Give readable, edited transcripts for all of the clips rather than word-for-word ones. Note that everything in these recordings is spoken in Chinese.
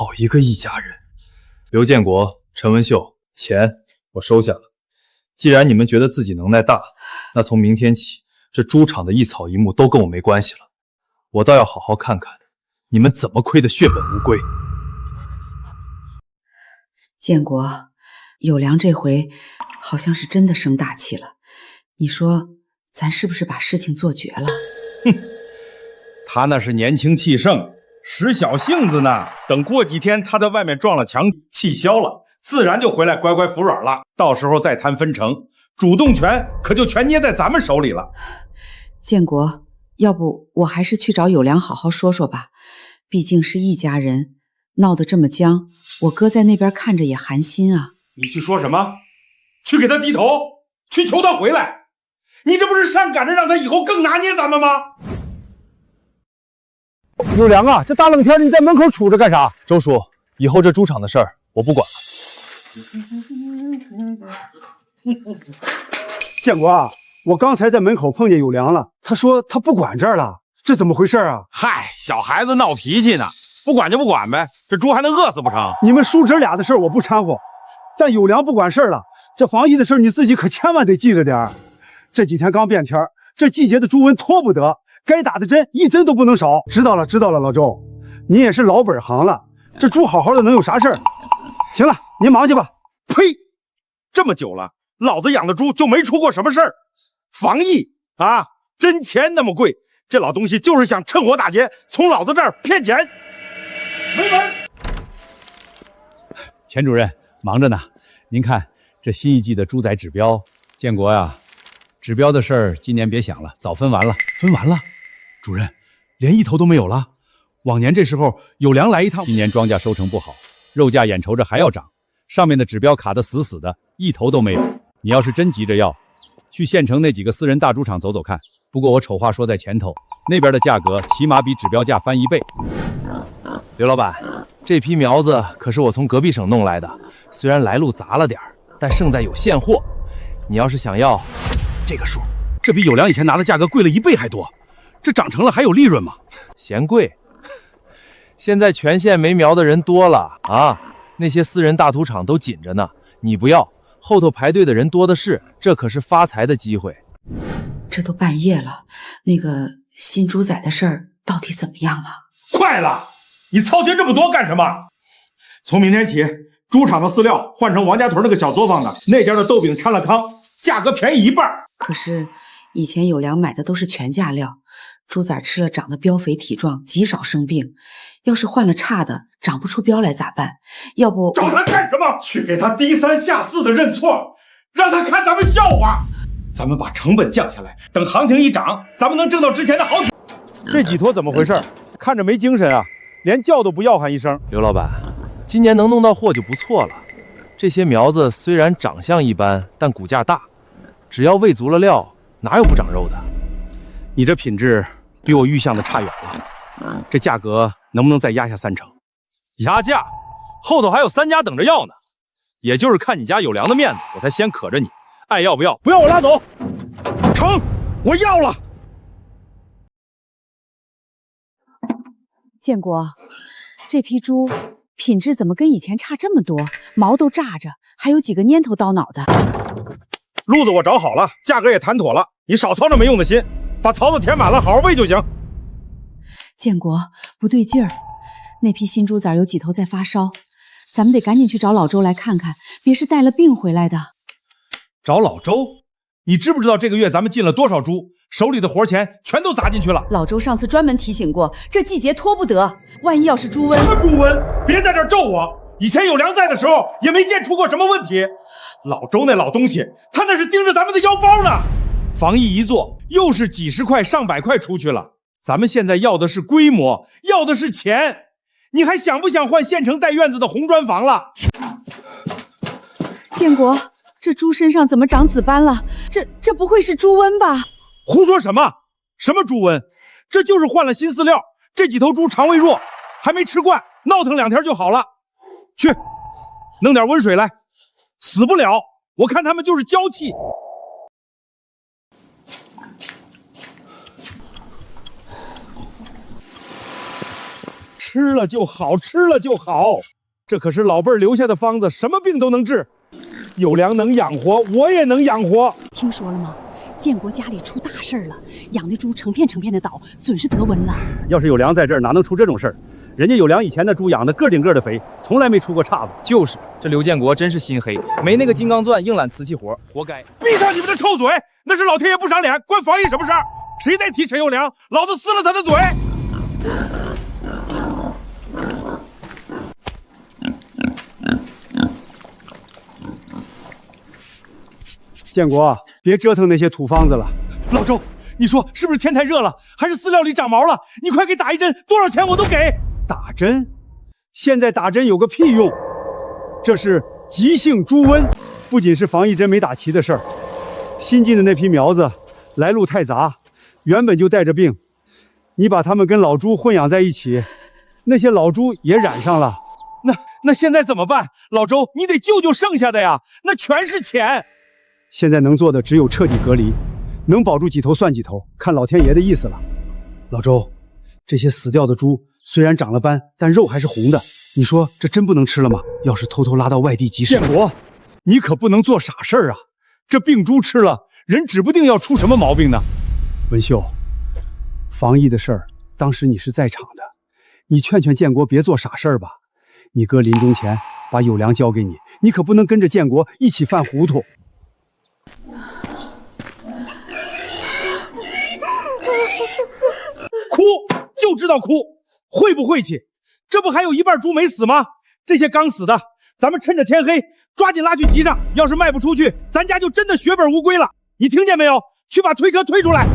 好一个一家人！刘建国、陈文秀，钱我收下了。既然你们觉得自己能耐大，那从明天起，这猪场的一草一木都跟我没关系了。我倒要好好看看你们怎么亏得血本无归。建国，有良这回好像是真的生大气了，你说咱是不是把事情做绝了？哼，他那是年轻气盛，使小性子呢。等过几天他在外面撞了墙，气消了，自然就回来乖乖服软了。到时候再谈分成，主动权可就全捏在咱们手里了。建国，要不我还是去找有良好好说说吧，毕竟是一家人，闹得这么僵，我哥在那边看着也寒心啊。你去说什么？去给他低头？去求他回来？你这不是上赶着让他以后更拿捏咱们吗？有良啊，这大冷天的你在门口杵着干啥？周叔，以后这猪场的事儿我不管了。建国啊，我刚才在门口碰见有良了，他说他不管这儿了，这怎么回事啊？嗨，小孩子闹脾气呢，不管就不管呗，这猪还能饿死不成？你们叔侄俩的事儿我不掺和，但有良不管事儿了，这防疫的事儿你自己可千万得记着点儿。这几天刚变天，这季节的猪瘟拖不得，该打的针一针都不能少。知道了，知道了，老周，你也是老本行了，这猪好好的能有啥事儿？行了，您忙去吧。呸！这么久了，老子养的猪就没出过什么事儿。防疫啊，针钱那么贵，这老东西就是想趁火打劫，从老子这儿骗钱。没门！钱主任忙着呢，您看这新一季的猪仔指标，建国呀，指标的事儿今年别想了，早分完了。分完了，主任连一头都没有了。往年这时候有良来一趟，今年庄稼收成不好，肉价眼瞅着还要涨，上面的指标卡得死死的，一头都没有。你要是真急着要，去县城那几个私人大猪场走走看。不过我丑话说在前头，那边的价格起码比指标价翻1倍。刘老板，这批苗子可是我从隔壁省弄来的，虽然来路杂了点儿，但胜在有现货。你要是想要，这个数，这比有良以前拿的价格贵了1倍还多，这长成了还有利润吗？嫌贵？现在全县没苗的人多了啊，那些私人大土场都紧着呢。你不要，后头排队的人多的是，这可是发财的机会。这都半夜了，那个新猪仔的事儿到底怎么样了？快了！你操心这么多干什么？从明天起，猪场的饲料换成王家屯那个小作坊的，那家的豆饼掺了糠，价格便宜1半。可是以前有良买的都是全价料，猪崽吃了长得膘肥体壮，极少生病。要是换了差的，长不出膘来咋办？要不找他干什么？去给他低3下4的认错，让他看咱们笑话。咱们把成本降下来，等行情一涨，咱们能挣到之前的好几。这几坨怎么回事？看着没精神啊，连叫都不要喊一声。刘老板，今年能弄到货就不错了。这些苗子虽然长相一般，但骨架大，只要喂足了料，哪有不长肉的？你这品质比我预想的差远了，这价格能不能再压下3成？压价？后头还有3家等着要呢。也就是看你家有良的面子，我才先可着你。爱要不要？不要我拉走。成，我要了。建国，这批猪品质怎么跟以前差这么多？毛都炸着，还有几个蔫头叨脑的。路子我找好了，价格也谈妥了，你少操这没用的心，把槽子填满了，好好喂就行。建国，不对劲儿，那批新猪崽有几头在发烧，咱们得赶紧去找老周来看看，别是带了病回来的。找老周？你知不知道这个月咱们进了多少猪？手里的活钱全都砸进去了。老周上次专门提醒过，这季节拖不得，万一要是猪瘟……什么猪瘟？别在这儿咒我！以前有良在的时候，也没见出过什么问题。老周那老东西，他那是盯着咱们的腰包呢。防疫一做，又是几十块、上百块出去了。咱们现在要的是规模，要的是钱。你还想不想换县城带院子的红砖房了？建国，这猪身上怎么长紫斑了？这不会是猪瘟吧？胡说什么？什么猪瘟？这就是换了新饲料。这几头猪肠胃弱，还没吃惯，闹腾2天就好了。去，弄点温水来。死不了，我看他们就是娇气。吃了就好，吃了就好。这可是老辈儿留下的方子，什么病都能治。有粮能养活，我也能养活。听说了吗？建国家里出大事了，养的猪成片成片的倒，准是得瘟了。要是有粮在这儿，哪能出这种事儿？人家有粮以前的猪养的个顶个的肥，从来没出过岔子。就是这刘建国真是心黑，没那个金刚钻，硬揽瓷器活，活该。闭上你们的臭嘴！那是老天爷不赏脸，关防疫什么事儿？谁再提陈友良，老子撕了他的嘴！建国，别折腾那些土方子了。老周，你说是不是天太热了，还是饲料里长毛了？你快给打一针，多少钱我都给。打针？现在打针有个屁用！这是急性猪瘟，不仅是防疫针没打齐的事儿，新进的那批苗子来路太杂，原本就带着病，你把它们跟老猪混养在一起，那些老猪也染上了。那现在怎么办？老周，你得救救剩下的呀，那全是钱。现在能做的只有彻底隔离，能保住几头算几头，看老天爷的意思了。老周，这些死掉的猪虽然长了斑，但肉还是红的，你说这真不能吃了吗？要是偷偷拉到外地集市，建国，你可不能做傻事儿啊！这病猪吃了，人指不定要出什么毛病呢。文秀，防疫的事儿，当时你是在场的，你劝劝建国别做傻事儿吧。你哥临终前把有粮交给你，你可不能跟着建国一起犯糊涂。哭就知道哭，晦不晦气？这不还有一半猪没死吗？这些刚死的，咱们趁着天黑抓紧拉去集上，要是卖不出去，咱家就真的血本无归了。你听见没有？去把推车推出来。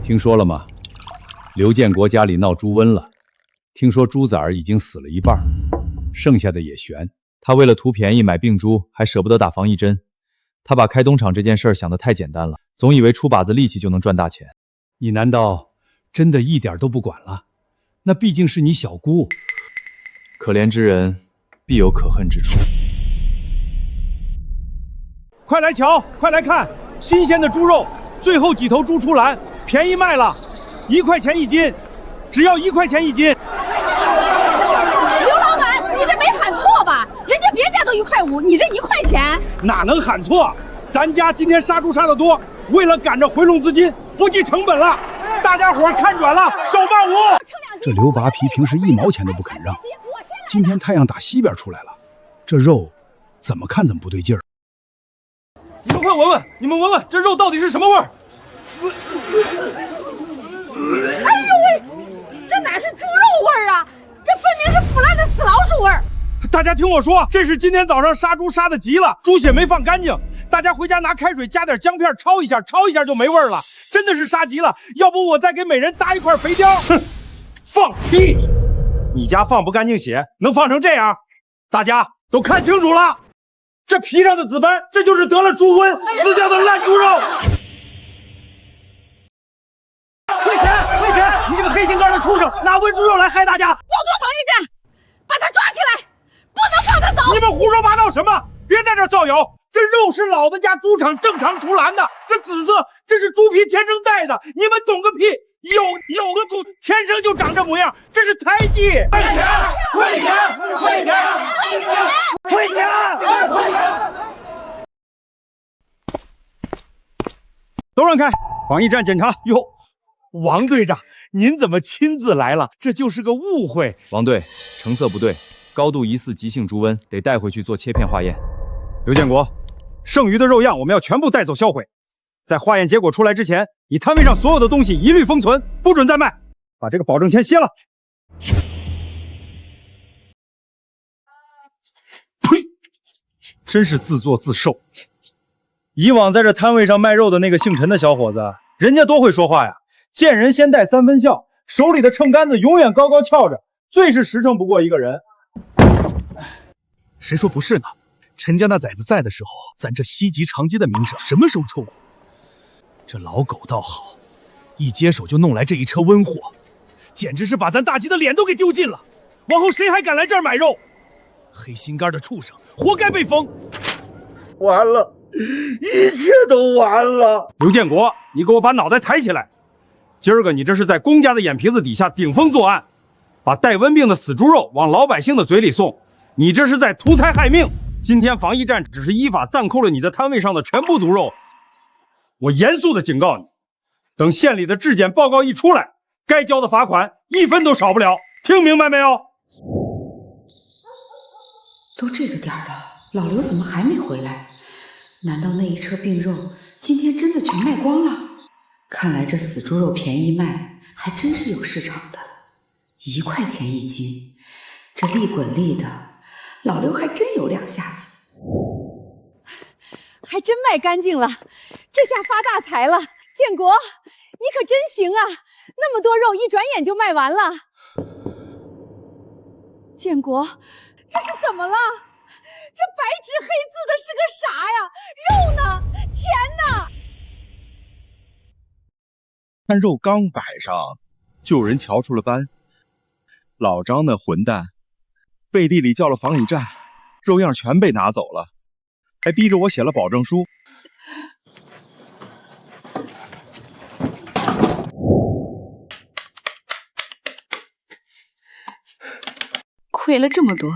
听说了吗？刘建国家里闹猪瘟了，听说猪崽儿已经死了一半，剩下的也悬。他为了图便宜买病猪，还舍不得打防疫针。他把开东厂这件事想得太简单了，总以为出把子力气就能赚大钱。你难道真的一点都不管了？那毕竟是你小姑。可怜之人必有可恨之处。快来瞧，快来看，新鲜的猪肉，最后几头猪出栏，便宜卖了，1块钱一斤，只要1块钱一斤。刘老板，你这没喊错吧？人家别家都1块5，你这1块钱，哪能喊错？咱家今天杀猪杀得多，为了赶着回笼资金，不计成本了。大家伙看准了，手慢无。这刘拔皮平时1毛钱都不肯让，今天太阳打西边出来了，这肉怎么看怎么不对劲儿。你们快闻闻，你们闻闻这肉到底是什么味儿？哎呦喂，这哪是猪肉味儿啊？这分明是腐烂的死老鼠味儿！大家听我说，这是今天早上杀猪杀的急了，猪血没放干净，大家回家拿开水加点姜片焯一下，焯一下就没味儿了。真的是杀急了，要不我再给每人搭一块肥膘。哼，放屁！你家放不干净血，能放成这样？大家都看清楚了，这皮上的紫斑，这就是得了猪瘟死掉的烂猪肉。亏钱！亏钱！你这个黑心肝的畜生，拿温猪肉来害大家！我国防疫战，把他抓起来，不能放他走！你们胡说八道什么？别在这造谣！这肉是老子家猪场正常出栏的，这紫色这是猪皮天生带的，你们懂个屁！有的猪天生就长这模样，这是胎记。亏钱！亏钱！亏钱！亏钱！亏钱！都让开！防疫站检查。哟，王队长，您怎么亲自来了？这就是个误会。王队，成色不对，高度疑似急性猪瘟，得带回去做切片化验。刘建国，剩余的肉样我们要全部带走销毁，在化验结果出来之前，你摊位上所有的东西一律封存，不准再卖。把这个保证签歇了。呸！真是自作自受。以往在这摊位上卖肉的那个姓陈的小伙子，人家多会说话呀！见人先带3分笑，手里的秤杆子永远高高翘着，最是实诚不过一个人。谁说不是呢？陈家那崽子在的时候，咱这西极长街的名声什么时候臭过？这老狗倒好，一接手就弄来这一车瘟货，简直是把咱大吉的脸都给丢尽了。往后谁还敢来这儿买肉？黑心肝的畜生，活该被封！完了，一切都完了！刘建国，你给我把脑袋抬起来！今儿个你这是在公家的眼皮子底下顶风作案，把带瘟病的死猪肉往老百姓的嘴里送，你这是在图财害命。今天防疫站只是依法暂扣了你的摊位上的全部毒肉，我严肃的警告你，等县里的质检报告一出来，该交的罚款1分都少不了，听明白没有？都这个点儿了，老刘怎么还没回来？难道那一车病肉今天真的全卖光了？看来这死猪肉便宜卖，还真是有市场的，1块钱1斤，这利滚利的，老刘还真有两下子。还真卖干净了，这下发大财了。建国，你可真行啊！那么多肉，一转眼就卖完了。建国，这是怎么了？这白纸黑字的是个啥呀？肉呢？钱呢？看肉刚摆上，就有人瞧出了斑。老张那混蛋，背地里叫了防疫站，肉样全被拿走了，还逼着我写了保证书。亏了这么多，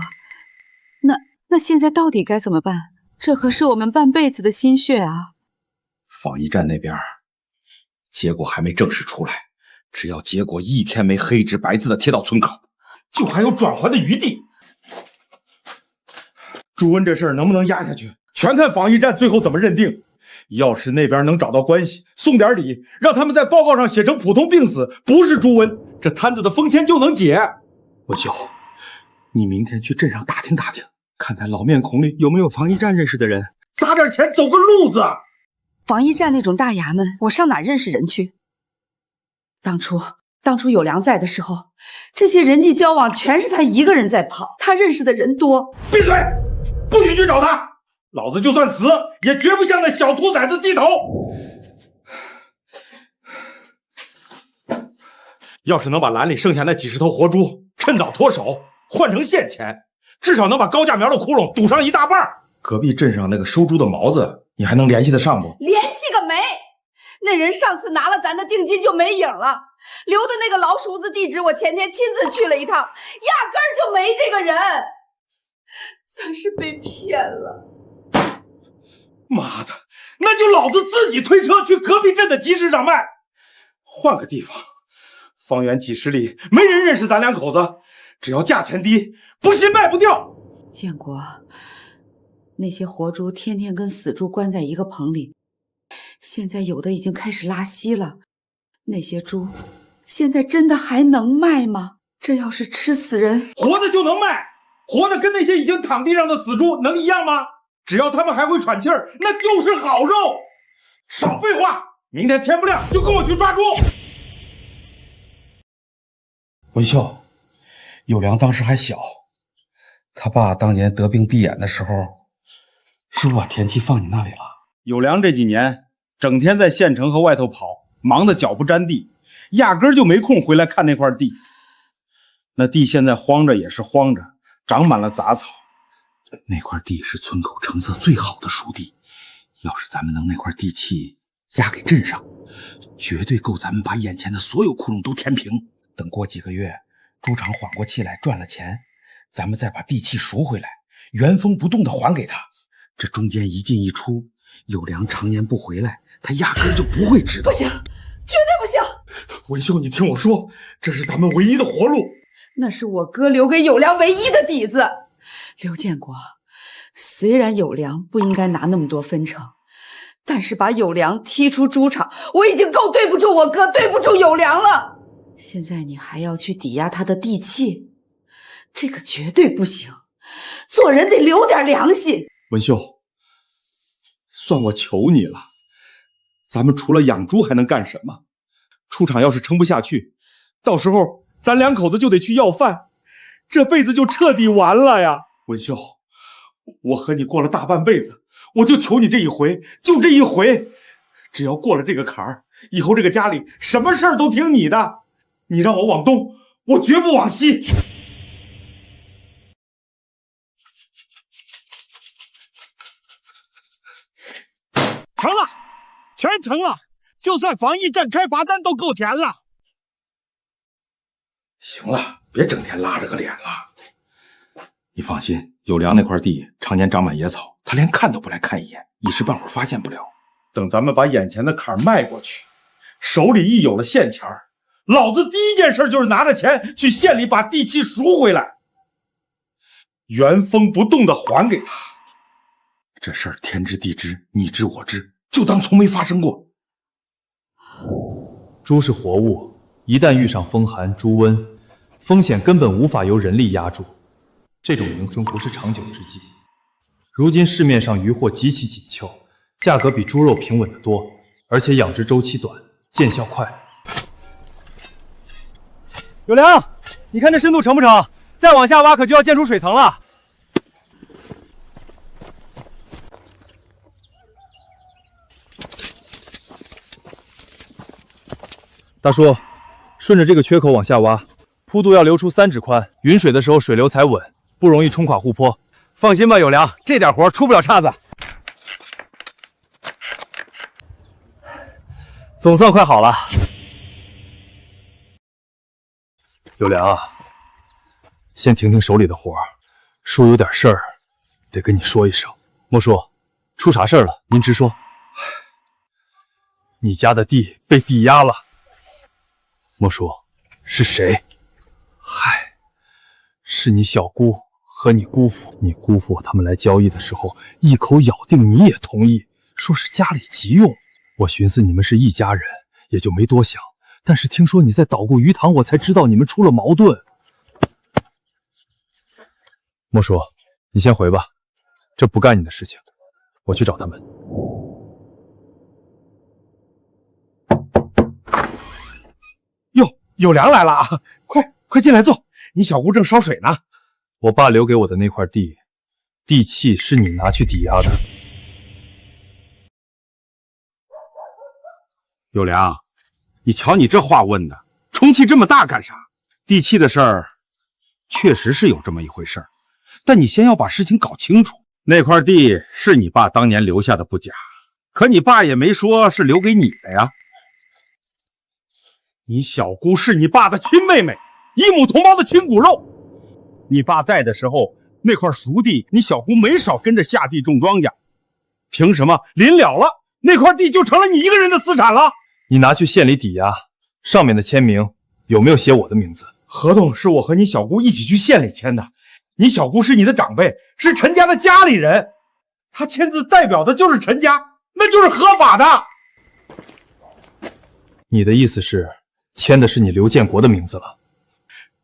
那现在到底该怎么办？这可是我们半辈子的心血啊！防疫站那边结果还没正式出来，只要结果一天没黑纸白字的贴到村口，就还有转圜的余地。朱温这事儿能不能压下去，全看防疫站最后怎么认定。要是那边能找到关系，送点礼，让他们在报告上写成普通病死，不是朱温，这摊子的封签就能解。文秀，你明天去镇上打听打听，看在老面孔里有没有防疫站认识的人，砸点钱走个路子。防疫站那种大衙门，我上哪认识人去？当初有良在的时候，这些人际交往全是他一个人在跑，他认识的人多。闭嘴，不许去找他！老子就算死，也绝不向那小兔崽子低头。要是能把栏里剩下那几十头活猪趁早脱手，换成现钱，至少能把高架苗的窟窿堵上一大半。隔壁镇上那个收猪的毛子，你还能联系得上不？联系个没！那人上次拿了咱的定金就没影了，留的那个老鼠子地址，我前天亲自去了一趟，压根儿就没这个人。咱是被骗了。妈的，那就老子自己推车去隔壁镇的集市上卖。换个地方，方圆几十里没人认识咱两口子，只要价钱低，不信卖不掉。建国，那些活猪天天跟死猪关在一个棚里，现在有的已经开始拉稀了。那些猪现在真的还能卖吗？这要是吃死人，活的就能卖，活的跟那些已经躺地上的死猪能一样吗？只要他们还会喘气儿，那就是好肉。少废话，明天天不亮就跟我去抓猪。文秀，有良当时还小，他爸当年得病闭眼的时候，是不把田契放你那里了？有良这几年整天在县城和外头跑，忙得脚不沾地，压根儿就没空回来看那块地。那地现在荒着也是荒着，长满了杂草。那块地是村口成色最好的熟地，要是咱们能那块地契押给镇上，绝对够咱们把眼前的所有窟窿都填平。等过几个月，猪场缓过气来赚了钱，咱们再把地契赎回来，原封不动的还给他。这中间一进一出，有良常年不回来，他压根就不会知道。不行，绝对不行！文秀，你听我说，这是咱们唯一的活路。那是我哥留给有良唯一的底子。刘建国，虽然有良不应该拿那么多分成，但是把有良踢出猪场，我已经够对不住我哥，对不住有良了。现在你还要去抵押他的地契，这个绝对不行。做人得留点良心。文秀，算我求你了，咱们除了养猪还能干什么？出场要是撑不下去，到时候咱两口子就得去要饭，这辈子就彻底完了呀！文秀，我和你过了大半辈子，我就求你这一回，就这一回，只要过了这个坎儿，以后这个家里什么事儿都听你的。你让我往东，我绝不往西。成了，全成了，就算防疫站开罚单都够填了。行了，别整天拉着个脸了。你放心，有良那块地常年长满野草，他连看都不来看一眼，一时半会儿发现不了。等咱们把眼前的坎迈过去，手里一有了现钱儿，老子第一件事就是拿着钱去县里把地契赎回来，原封不动的还给他。这事儿天知地知，你知我知，就当从没发生过。猪是活物，一旦遇上风寒、猪瘟，风险根本无法由人力压住，这种营生不是长久之计。如今市面上鱼货极其紧俏，价格比猪肉平稳得多，而且养殖周期短，见效快。有良，你看这深度成不成？再往下挖可就要见出水层了。大叔，顺着这个缺口往下挖，铺度要留出3指宽，匀水的时候水流才稳，不容易冲垮护坡。放心吧，有良，这点活出不了岔子。总算快好了。有良啊，先停停手里的活儿，叔有点事儿，得跟你说一声。莫叔，出啥事儿了？您直说。你家的地被抵押了。莫叔，是谁？嗨，是你小姑和你姑父。你姑父他们来交易的时候，一口咬定你也同意，说是家里急用。我寻思你们是一家人，也就没多想。但是听说你在捣鼓鱼塘，我才知道你们出了矛盾。莫叔，你先回吧，这不干你的事情，我去找他们。哟，有良来了啊！快进来坐，你小姑正烧水呢。我爸留给我的那块地，地契是你拿去抵押的。有良，你瞧你这话问的，冲气这么大干啥？地契的事儿确实是有这么一回事儿，但你先要把事情搞清楚。那块地是你爸当年留下的不假，可你爸也没说是留给你的呀。你小姑是你爸的亲妹妹，一母同胞的亲骨肉。你爸在的时候，那块熟地你小姑没少跟着下地种庄稼，凭什么临了了那块地就成了你一个人的私产了？你拿去县里抵押，上面的签名有没有写我的名字？合同是我和你小姑一起去县里签的，你小姑是你的长辈，是陈家的家里人，她签字代表的就是陈家，那就是合法的。你的意思是签的是你刘建国的名字了？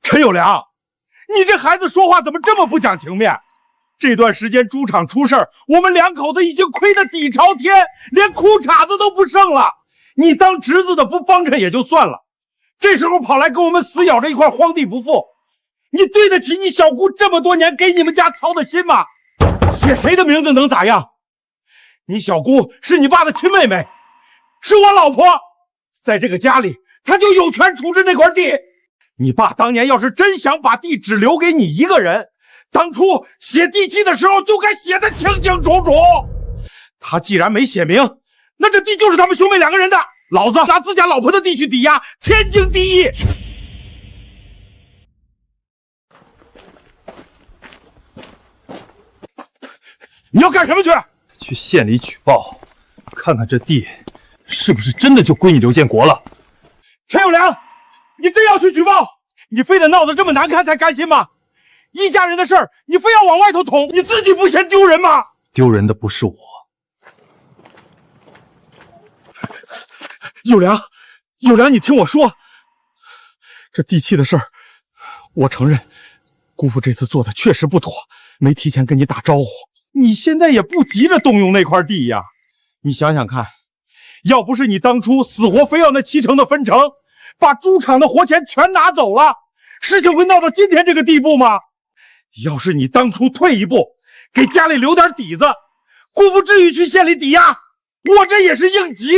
陈有良，你这孩子说话怎么这么不讲情面？这段时间猪场出事儿，我们两口子已经亏得底朝天，连裤衩子都不剩了。你当侄子的不帮衬也就算了，这时候跑来跟我们死咬着一块荒地不复，你对得起你小姑这么多年给你们家操的心吗？写谁的名字能咋样？你小姑是你爸的亲妹妹，是我老婆，在这个家里她就有权处置那块地。你爸当年要是真想把地只留给你一个人，当初写地契的时候就该写得清清楚楚。他既然没写明，那这地就是他们兄妹两个人的，老子拿自家老婆的地去抵押，天经地义。你要干什么去？去县里举报，看看这地是不是真的就归你刘建国了。陈有良，你真要去举报？你非得闹得这么难看才甘心吗？一家人的事儿，你非要往外头捅，你自己不嫌丢人吗？丢人的不是我。有良，你听我说，这地契的事儿，我承认，姑父这次做的确实不妥，没提前跟你打招呼。你现在也不急着动用那块地呀，你想想看，要不是你当初死活非要那7成的分成，把猪场的活钱全拿走了，事情会闹到今天这个地步吗？要是你当初退一步，给家里留点底子，姑父至于去县里抵押？我这也是应急。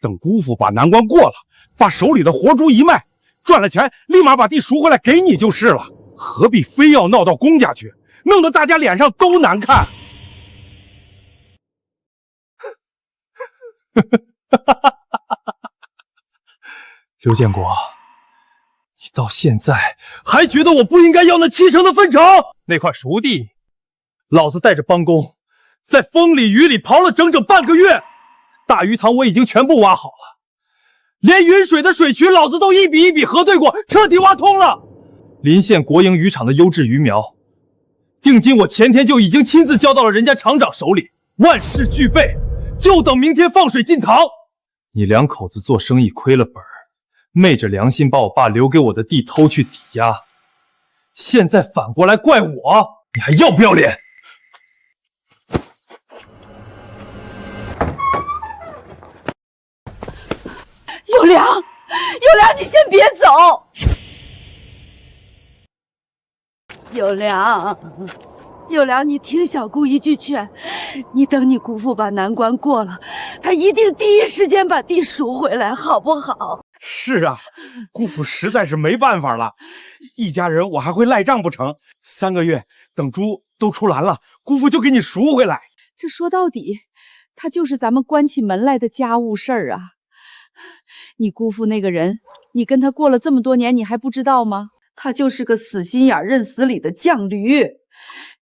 等姑父把难关过了，把手里的活猪一卖，赚了钱立马把地赎回来给你就是了，何必非要闹到公家去，弄得大家脸上都难看。刘建国，你到现在还觉得我不应该要那7成的分成？那块熟地，老子带着帮工，在风里雨里刨了整整半个月，大鱼塘我已经全部挖好了，连云水的水渠老子都一笔一笔核对过，彻底挖通了。临县国营渔场的优质鱼苗，定金我前天就已经亲自交到了人家厂长手里，万事俱备，就等明天放水进塘。你两口子做生意亏了本儿，昧着良心把我爸留给我的地偷去抵押，现在反过来怪我，你还要不要脸？有良，有良，你先别走。有良，有良，你听小姑一句劝，你等你姑父把难关过了，他一定第一时间把地赎回来，好不好？是啊，姑父实在是没办法了，一家人我还会赖账不成？3个月等猪都出栏了，姑父就给你赎回来。这说到底，他就是咱们关起门来的家务事儿啊。你姑父那个人，你跟他过了这么多年，你还不知道吗？他就是个死心眼认死理的犟驴。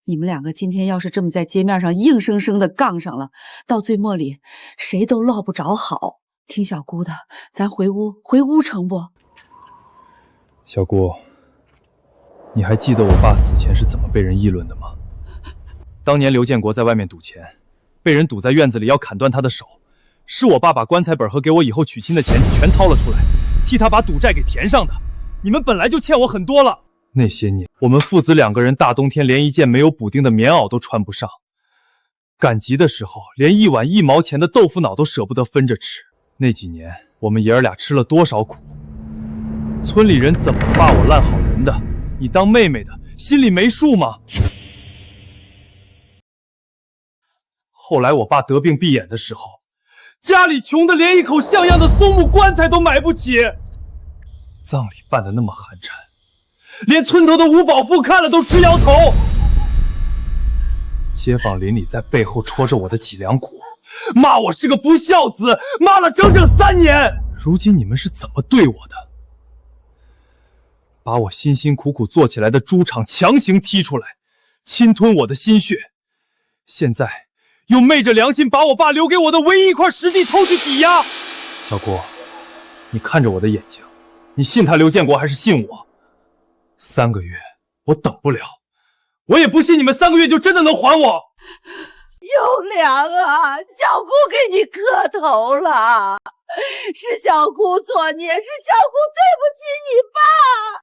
你们两个今天要是这么在街面上硬生生的杠上了，到最末里谁都落不着好。听小姑的，咱回屋成不？小姑，你还记得我爸死前是怎么被人议论的吗？当年刘建国在外面赌钱，被人堵在院子里要砍断他的手，是我爸把棺材本和给我以后娶亲的钱全掏了出来，替他把赌债给填上的。你们本来就欠我很多了。那些年，我们父子2个人大冬天连一件没有补丁的棉袄都穿不上，赶集的时候连1碗1毛钱的豆腐脑都舍不得分着吃。那几年，我们爷儿俩吃了多少苦？村里人怎么骂我烂好人的，你当妹妹的心里没数吗？后来我爸得病闭眼的时候，家里穷得连一口像样的松木棺材都买不起，葬礼办得那么寒碜，连村头的五保户看了都直摇头。街坊邻里在背后戳着我的脊梁骨，骂我是个不孝子，骂了整整3年。如今你们是怎么对我的？把我辛辛苦苦做起来的猪场强行踢出来，侵吞我的心血，现在又昧着良心把我爸留给我的唯一一块实地偷去抵押。小郭，你看着我的眼睛，你信他刘建国还是信我？3个月我等不了，我也不信你们3个月就真的能还我。有良啊，小姑给你磕头了，是小姑作孽，是小姑对不起你爸。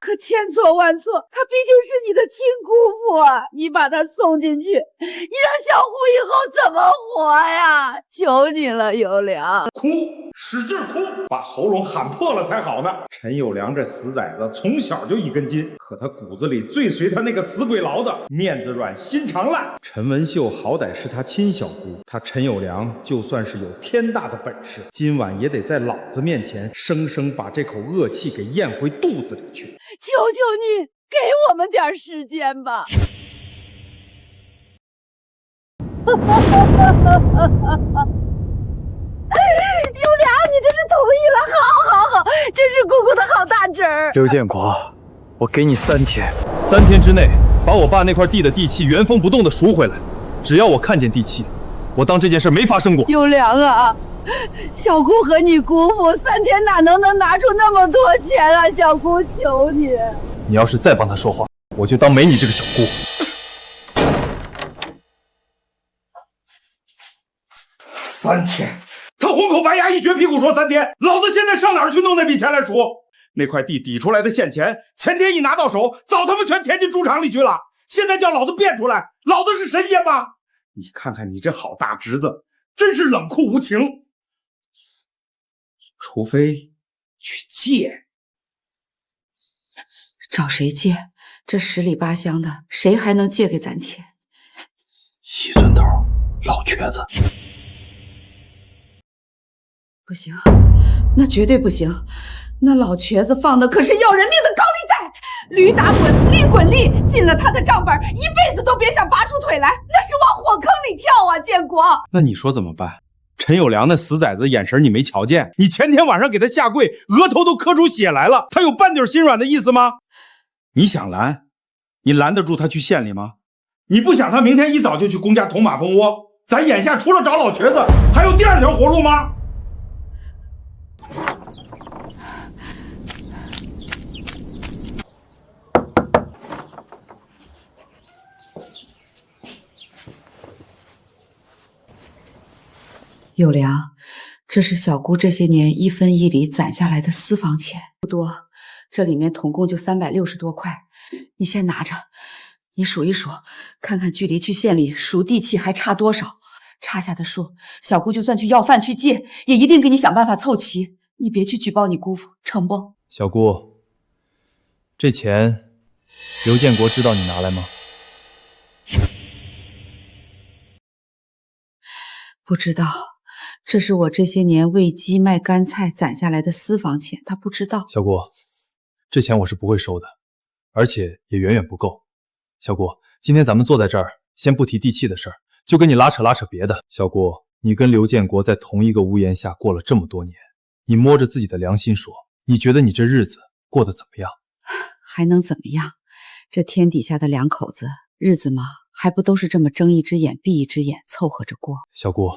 可千错万错，他毕竟是你的亲姑父啊！你把他送进去，你让小姑以后怎么活呀？求你了，有良！哭，使劲哭，把喉咙喊破了才好呢。陈有良这死崽子从小就一根筋，可他骨子里最随他那个死鬼痨的，面子软心肠烂。陈文秀好歹是他亲小姑，他陈有良就算是有天大的本事，今晚也得在老子面前生生把这口恶气给咽回肚子里去。求求你，给我们点时间吧！有良，你真是同意了，好，真是姑姑的好大侄儿。刘建国，我给你3天，3天之内把我爸那块地的地契原封不动的赎回来。只要我看见地契，我当这件事没发生过。有良啊！小姑和你姑父3天哪能拿出那么多钱啊？小姑求你！你要是再帮他说话，我就当没你这个小姑。3天，他红口白牙一撅屁股说3天，老子现在上哪儿去弄那笔钱来赎？那块地抵出来的现钱，前天一拿到手，早他妈全填进猪场里去了。现在叫老子变出来，老子是神仙吗？你看看你这好大侄子，真是冷酷无情。除非去借，找谁借？这10里8乡的，谁还能借给咱钱？西村头老瘸子，不行，那绝对不行。那老瘸子放的可是要人命的高利贷，驴打滚，利滚利，进了他的账本，一辈子都别想拔出腿来，那是往火坑里跳啊！建国，那你说怎么办？陈有良那死崽子眼神你没瞧见？你前天晚上给他下跪，额头都磕出血来了，他有半点心软的意思吗？你想拦，你拦得住他去县里吗？你不想他明天一早就去公家捅马蜂窝？咱眼下除了找老瘸子，还有第二条活路吗？有良，这是小姑这些年1分1厘攒下来的私房钱，不多，这里面统共就360多块，你先拿着，你数一数，看看距离去县里赎地契还差多少，差下的数，小姑就算去要饭去借，也一定给你想办法凑齐。你别去举报你姑父，成不？小姑，这钱刘建国知道你拿来吗？不知道。这是我这些年喂鸡卖干菜攒下来的私房钱，他不知道。小姑，这钱我是不会收的，而且也远远不够。小姑，今天咱们坐在这儿，先不提地契的事儿，就跟你拉扯别的。小姑，你跟刘建国在同一个屋檐下过了这么多年，你摸着自己的良心说，你觉得你这日子过得怎么样？还能怎么样？这天底下的两口子，日子嘛，还不都是这么睁一只眼闭一只眼凑合着过？小姑，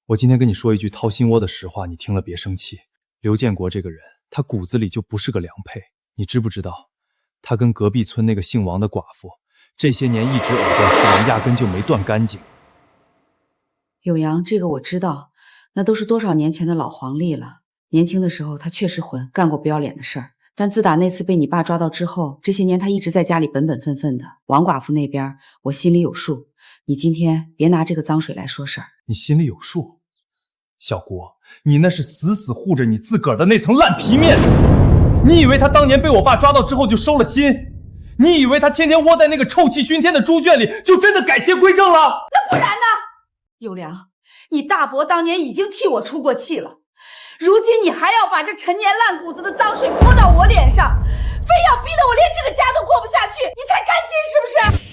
我今天跟你说一句掏心窝的实话，你听了别生气。刘建国这个人，他骨子里就不是个良配。你知不知道，他跟隔壁村那个姓王的寡妇，这些年一直藕断丝连，压根就没断干净。有阳，这个我知道，那都是多少年前的老黄历了。年轻的时候他确实混，干过不要脸的事儿。但自打那次被你爸抓到之后，这些年他一直在家里本本分分的。王寡妇那边，我心里有数。你今天别拿这个脏水来说事儿。你心里有数？小姑，你那是死死护着你自个儿的那层烂皮面子。你以为他当年被我爸抓到之后就收了心？你以为他天天窝在那个臭气熏天的猪圈里就真的改邪归正了？那不然呢？有良，你大伯当年已经替我出过气了，如今你还要把这陈年烂谷子的脏水泼到我脸上，非要逼得我连这个家都过不下去，你才甘心是不是？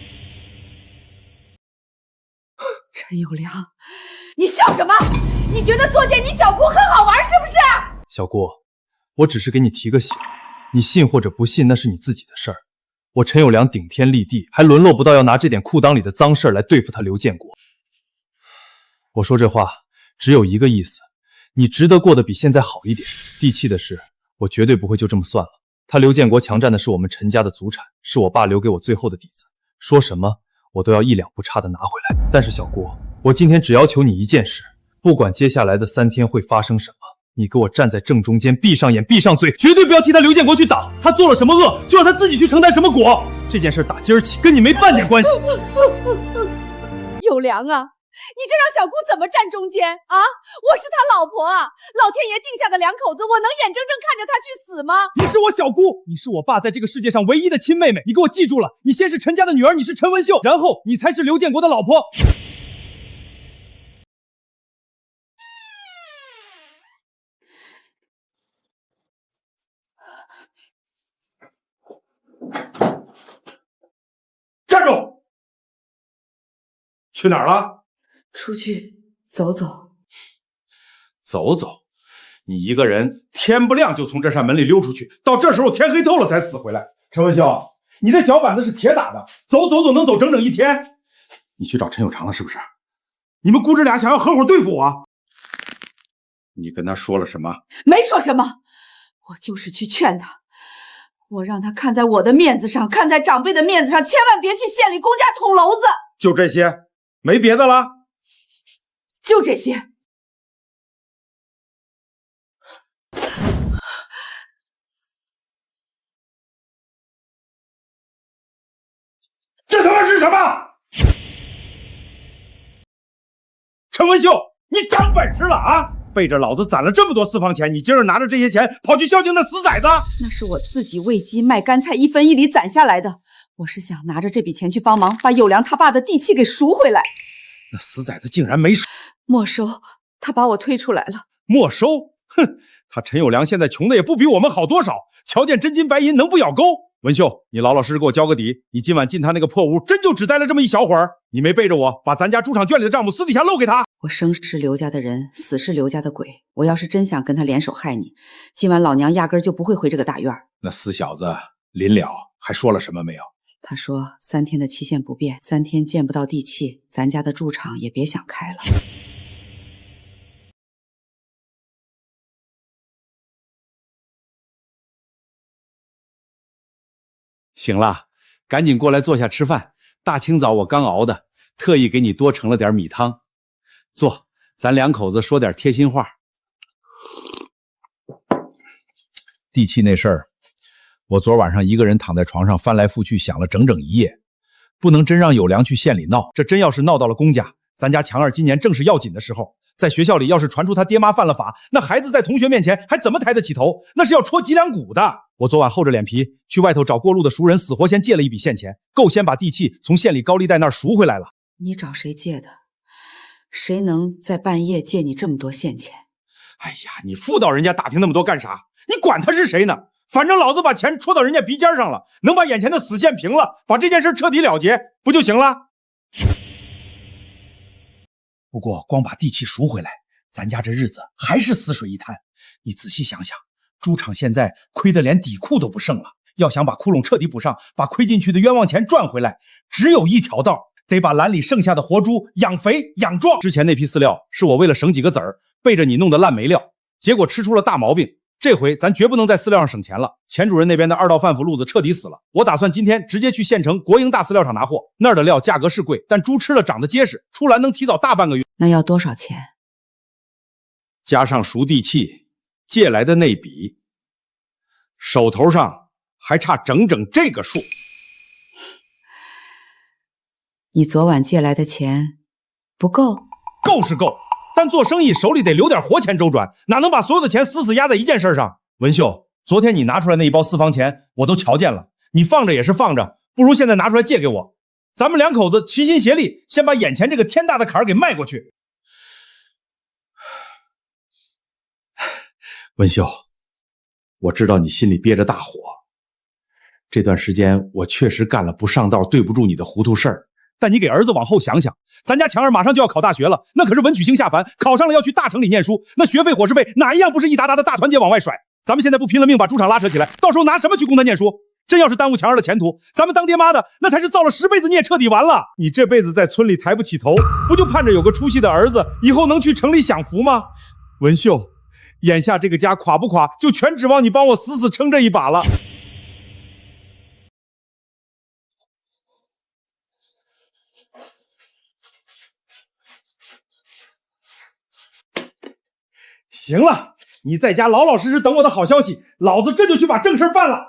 陈有良，你笑什么？你觉得作践你小姑很好玩是不是？小姑，我只是给你提个醒，你信或者不信那是你自己的事儿。我陈有良顶天立地，还沦落不到要拿这点裤裆里的脏事儿来对付他刘建国。我说这话只有一个意思，你值得过得比现在好一点。地契的事，我绝对不会就这么算了。他刘建国强占的是我们陈家的祖产，是我爸留给我最后的底子，说什么我都要一两不差的拿回来。但是小姑，我今天只要求你一件事，不管接下来的3天会发生什么，你给我站在正中间，闭上眼闭上嘴，绝对不要替他刘建国去挡。他做了什么恶，就让他自己去承担什么果。这件事打今儿起跟你没半点关系。有良啊，你这让小姑怎么站中间啊？我是他老婆啊，老天爷定下的两口子，我能眼睁睁看着他去死吗？你是我小姑，你是我爸在这个世界上唯一的亲妹妹，你给我记住了，你先是陈家的女儿，你是陈文秀，然后你才是刘建国的老婆。站住！去哪儿了？出去走走。走走？你一个人天不亮就从这扇门里溜出去，到这时候天黑透了才死回来。陈文秀，你这脚板子是铁打的，走能走整整1天。你去找陈有常了是不是？你们姑侄俩想要合伙对付我？你跟他说了什么？没说什么，我就是去劝他，我让他看在我的面子上，看在长辈的面子上，千万别去县里公家捅娄子。就这些，没别的了？就这些。这他妈是什么？陈文秀，你长本事了啊！背着老子攒了这么多私房钱，你今儿拿着这些钱跑去孝敬那死崽子？那是我自己喂鸡卖干菜1分1厘攒下来的，我是想拿着这笔钱去帮忙把有良他爸的地契给赎回来。那死崽子竟然没赎，没收，他把我推出来了。没收？哼，他陈有良现在穷的也不比我们好多少，瞧见真金白银能不咬钩？文秀，你老老实实给我交个底，你今晚进他那个破屋，真就只待了这么一小会儿，你没背着我把咱家猪场圈里的账目私底下漏给他？我生是刘家的人，死是刘家的鬼。我要是真想跟他联手害你，今晚老娘压根儿就不会回这个大院。那死小子临了还说了什么没有？他说3天的期限不变，3天见不到地契，咱家的驻场也别想开了。行了，赶紧过来坐下吃饭。大清早我刚熬的，特意给你多盛了点米汤。坐，咱两口子说点贴心话。地契那事儿，我昨晚上一个人躺在床上翻来覆去想了整整一夜，不能真让有良去县里闹。这真要是闹到了公家，咱家强儿今年正是要紧的时候，在学校里要是传出他爹妈犯了法，那孩子在同学面前还怎么抬得起头？那是要戳脊梁骨的。我昨晚厚着脸皮去外头找过路的熟人，死活先借了一笔现钱，够先把地契从县里高利贷那儿赎回来了。你找谁借的？谁能在半夜借你这么多现钱？哎呀，你妇道人家打听那么多干啥？你管他是谁呢？反正老子把钱戳到人家鼻尖上了，能把眼前的死线平了，把这件事彻底了结，不就行了？不过光把地契赎回来，咱家这日子还是死水一滩。你仔细想想，猪场现在亏得连底裤都不剩了，要想把窟窿彻底补上，把亏进去的冤枉钱赚回来，只有一条道，得把栏里剩下的活猪养肥养壮。之前那批饲料是我为了省几个子儿，背着你弄的烂煤料，结果吃出了大毛病。这回咱绝不能在饲料上省钱了。钱主任那边的2道贩夫路子彻底死了，我打算今天直接去县城国营大饲料厂拿货，那儿的料价格是贵，但猪吃了长得结实，出栏能提早大半个月。那要多少钱？加上赎地契借来的那笔，手头上还差整整这个数。你昨晚借来的钱不够？够是够，但做生意手里得留点活钱周转，哪能把所有的钱死死压在一件事上？文秀，昨天你拿出来那一包私房钱我都瞧见了，你放着也是放着，不如现在拿出来借给我，咱们两口子齐心协力，先把眼前这个天大的坎儿给迈过去。文秀，我知道你心里憋着大火，这段时间我确实干了不上道、对不住你的糊涂事儿。但你给儿子往后想想，咱家强儿马上就要考大学了，那可是文曲星下凡，考上了要去大城里念书，那学费伙食费哪一样不是一沓沓的大团结往外甩？咱们现在不拼了命把猪场拉扯起来，到时候拿什么去供他念书？真要是耽误强儿的前途，咱们当爹妈的那才是造了10辈子孽，彻底完了。你这辈子在村里抬不起头，不就盼着有个出息的儿子以后能去城里享福吗？文秀，眼下这个家垮不垮，就全指望你帮我死死撑这一把了。行了，你在家老老实实等我的好消息，老子这就去把正事办了。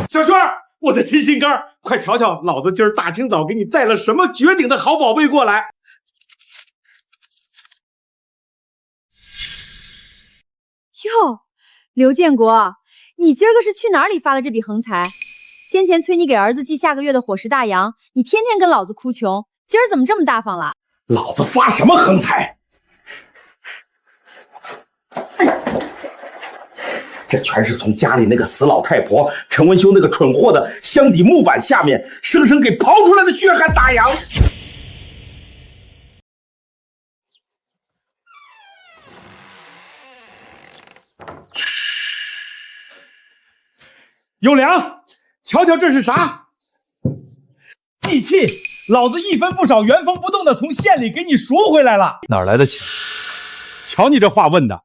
小圈儿，我的亲心肝，快瞧瞧，老子今儿大清早给你带了什么绝顶的好宝贝过来。哟，刘建国，你今儿个是去哪里发了这笔横财？先前催你给儿子寄下个月的伙食大洋，你天天跟老子哭穷，今儿怎么这么大方了？老子发什么横财？这全是从家里那个死老太婆陈文修那个蠢货的箱底木板下面生生给刨出来的血汗大洋。有良，瞧瞧这是啥？地契，老子一分不少，原封不动的从县里给你赎回来了。哪来的钱？瞧你这话问的，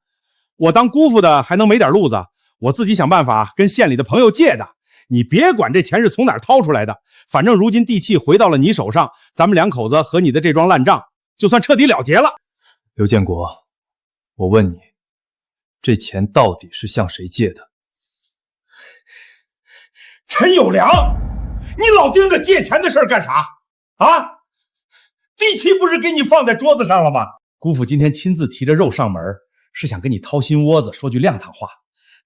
我当姑父的还能没点路子？我自己想办法跟县里的朋友借的。你别管这钱是从哪儿掏出来的，反正如今地契回到了你手上，咱们两口子和你的这桩烂账就算彻底了结了。刘建国，我问你，这钱到底是向谁借的？陈有良，你老盯着借钱的事儿干啥啊？地契不是给你放在桌子上了吗？姑父今天亲自提着肉上门，是想跟你掏心窝子，说句亮堂话。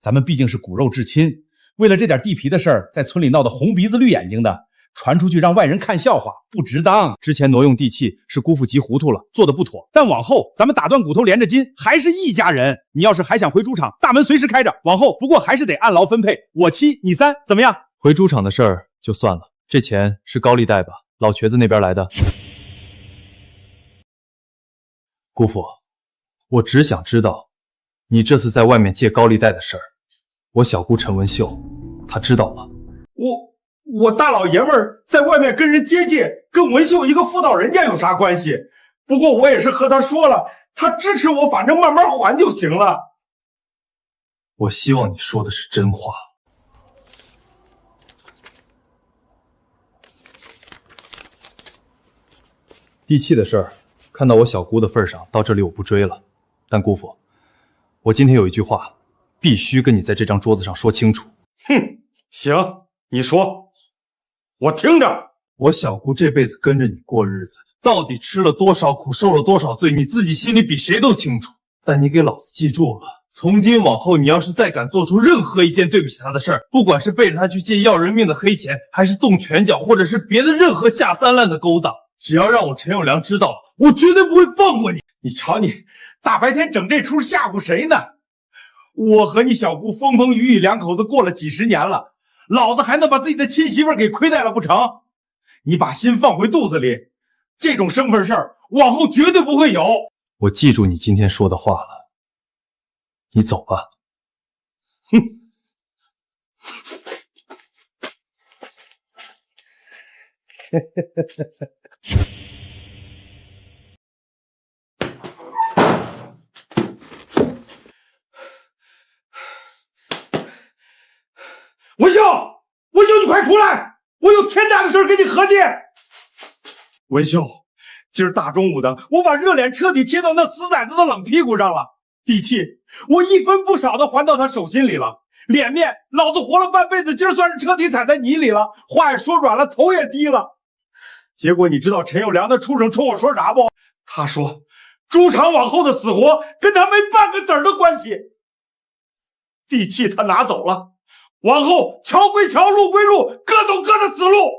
咱们毕竟是骨肉至亲，为了这点地皮的事儿，在村里闹得红鼻子绿眼睛的，传出去让外人看笑话，不值当。之前挪用地契是姑父急糊涂了，做的不妥。但往后咱们打断骨头连着筋，还是一家人。你要是还想回猪场，大门随时开着。往后不过还是得按劳分配，我7你3，怎么样？回猪场的事儿就算了，这钱是高利贷吧？老瘸子那边来的。姑父，我只想知道，你这次在外面借高利贷的事儿，我小姑陈文秀，她知道吗？我大老爷们儿在外面跟人接借，跟文秀一个妇道人家有啥关系？不过我也是和他说了，他支持我，反正慢慢还就行了。我希望你说的是真话。地契的事儿，看到我小姑的份上，到这里我不追了。但姑父，我今天有一句话，必须跟你在这张桌子上说清楚。哼，行，你说，我听着。我小姑这辈子跟着你过日子，到底吃了多少苦，受了多少罪，你自己心里比谁都清楚。但你给老子记住了，从今往后，你要是再敢做出任何一件对不起他的事儿，不管是背着他去借要人命的黑钱，还是动拳脚，或者是别的任何下三滥的勾当，只要让我陈友良知道了，我绝对不会放过你。你瞧你，大白天整这出吓唬谁呢？我和你小姑风风雨雨两口子过了几十年了，老子还能把自己的亲媳妇给亏待了不成？你把心放回肚子里，这种生分事儿往后绝对不会有。我记住你今天说的话了，你走吧。哼。文秀，文秀，你快出来！我有天大的事跟你合计。文秀，今儿大中午的，我把热脸彻底贴到那死崽子的冷屁股上了。地契，我一分不少的还到他手心里了。脸面，老子活了半辈子，今儿算是彻底踩在泥里了。话也说软了，头也低了。结果你知道陈友良那畜生冲我说啥不？他说，猪场往后的死活跟他没半个子儿的关系。地契他拿走了。往后桥归桥，路归路，各走各的死路。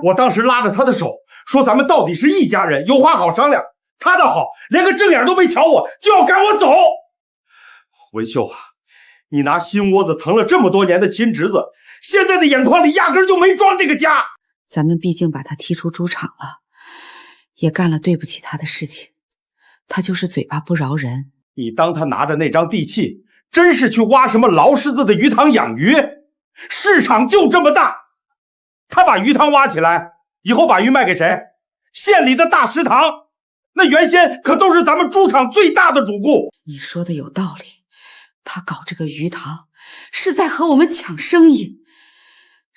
我当时拉着他的手说，咱们到底是一家人，有话好商量。他倒好，连个正眼都没瞧我，就要赶我走。文秀啊，你拿心窝子疼了这么多年的亲侄子，现在的眼眶里压根就没装这个家。咱们毕竟把他踢出猪场了，也干了对不起他的事情，他就是嘴巴不饶人。你当他拿着那张地契真是去挖什么劳狮子的鱼塘养鱼？市场就这么大，他把鱼塘挖起来以后，把鱼卖给谁？县里的大食堂，那原先可都是咱们猪场最大的主顾。你说的有道理，他搞这个鱼塘是在和我们抢生意，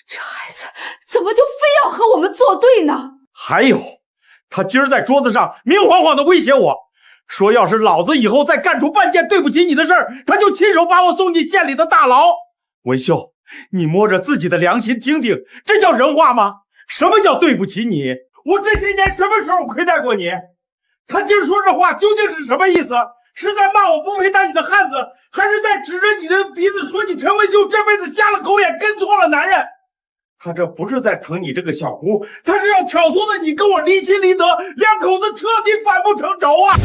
这孩子怎么就非要和我们作对呢？还有，他今儿在桌子上明晃晃的威胁我，说要是老子以后再干出半件对不起你的事儿，他就亲手把我送进县里的大牢。文秀，你摸着自己的良心听听，这叫人话吗？什么叫对不起你？我这些年什么时候亏待过你？他今儿说这话究竟是什么意思？是在骂我不配当你的汉子，还是在指着你的鼻子说你陈文秀这辈子瞎了狗眼，跟错了男人？他这不是在疼你这个小姑，他是要挑唆的你跟我离心离德，两口子彻底反目成仇啊！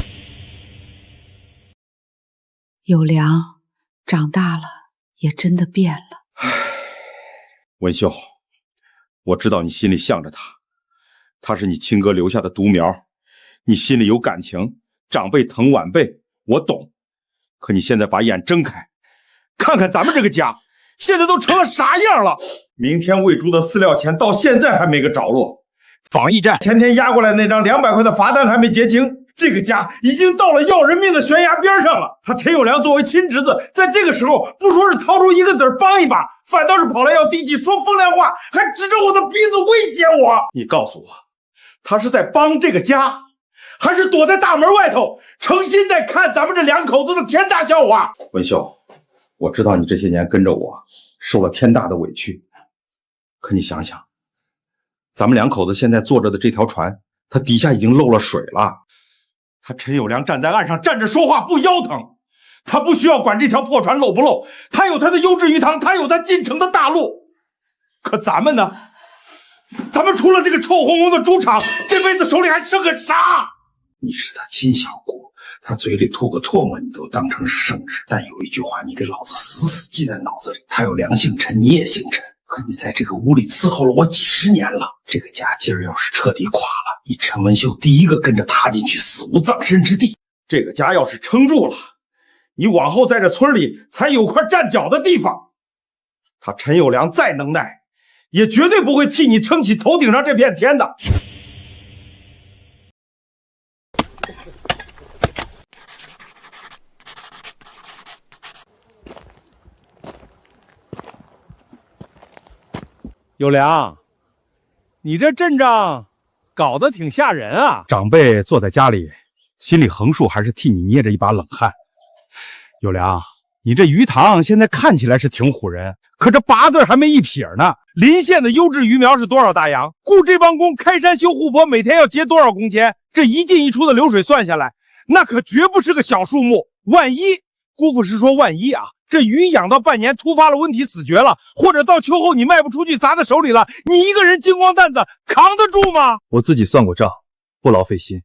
有良长大了，也真的变了。文秀，我知道你心里向着他，他是你亲哥留下的独苗，你心里有感情，长辈疼晚辈，我懂。可你现在把眼睁开，看看咱们这个家现在都成了啥样了。明天喂猪的饲料钱到现在还没个着落，防疫站前天压过来那张200块的罚单还没结清，这个家已经到了要人命的悬崖边上了。他陈友良作为亲侄子，在这个时候不说是掏出一个子儿帮一把，反倒是跑来要地契，说风凉话，还指着我的鼻子威胁我。你告诉我，他是在帮这个家，还是躲在大门外头，诚心在看咱们这两口子的天大笑话？文秀，我知道你这些年跟着我，受了天大的委屈。可你想想，咱们两口子现在坐着的这条船，它底下已经漏了水了。他陈友良站在岸上站着说话不腰疼，他不需要管这条破船漏不漏，他有他的优质鱼塘，他有他进城的大路。可咱们呢？咱们除了这个臭烘烘的猪场，这辈子手里还剩个啥？你是他亲小姑，他嘴里吐个唾沫你都当成是圣旨，但有一句话你给老子死死记在脑子里，他有良姓陈，你也姓陈，可你在这个屋里伺候了我几10年了，这个家今儿要是彻底垮了，你陈文秀第一个跟着踏进去死无葬身之地。这个家要是撑住了，你往后在这村里才有块站脚的地方。他陈友良再能耐，也绝对不会替你撑起头顶上这片天的。有良，你这阵仗搞得挺吓人啊！长辈坐在家里，心里横竖还是替你捏着一把冷汗。有良，你这鱼塘现在看起来是挺唬人，可这8字还没一撇呢。临县的优质鱼苗是多少？大洋雇这帮工开山修护坡，每天要结多少工钱？这一进一出的流水算下来，那可绝不是个小数目。万一，姑父是说万一啊，这鱼养到半年突发了问题死绝了，或者到秋后你卖不出去砸在手里了，你一个人金光担子扛得住吗？我自己算过账，不劳费心。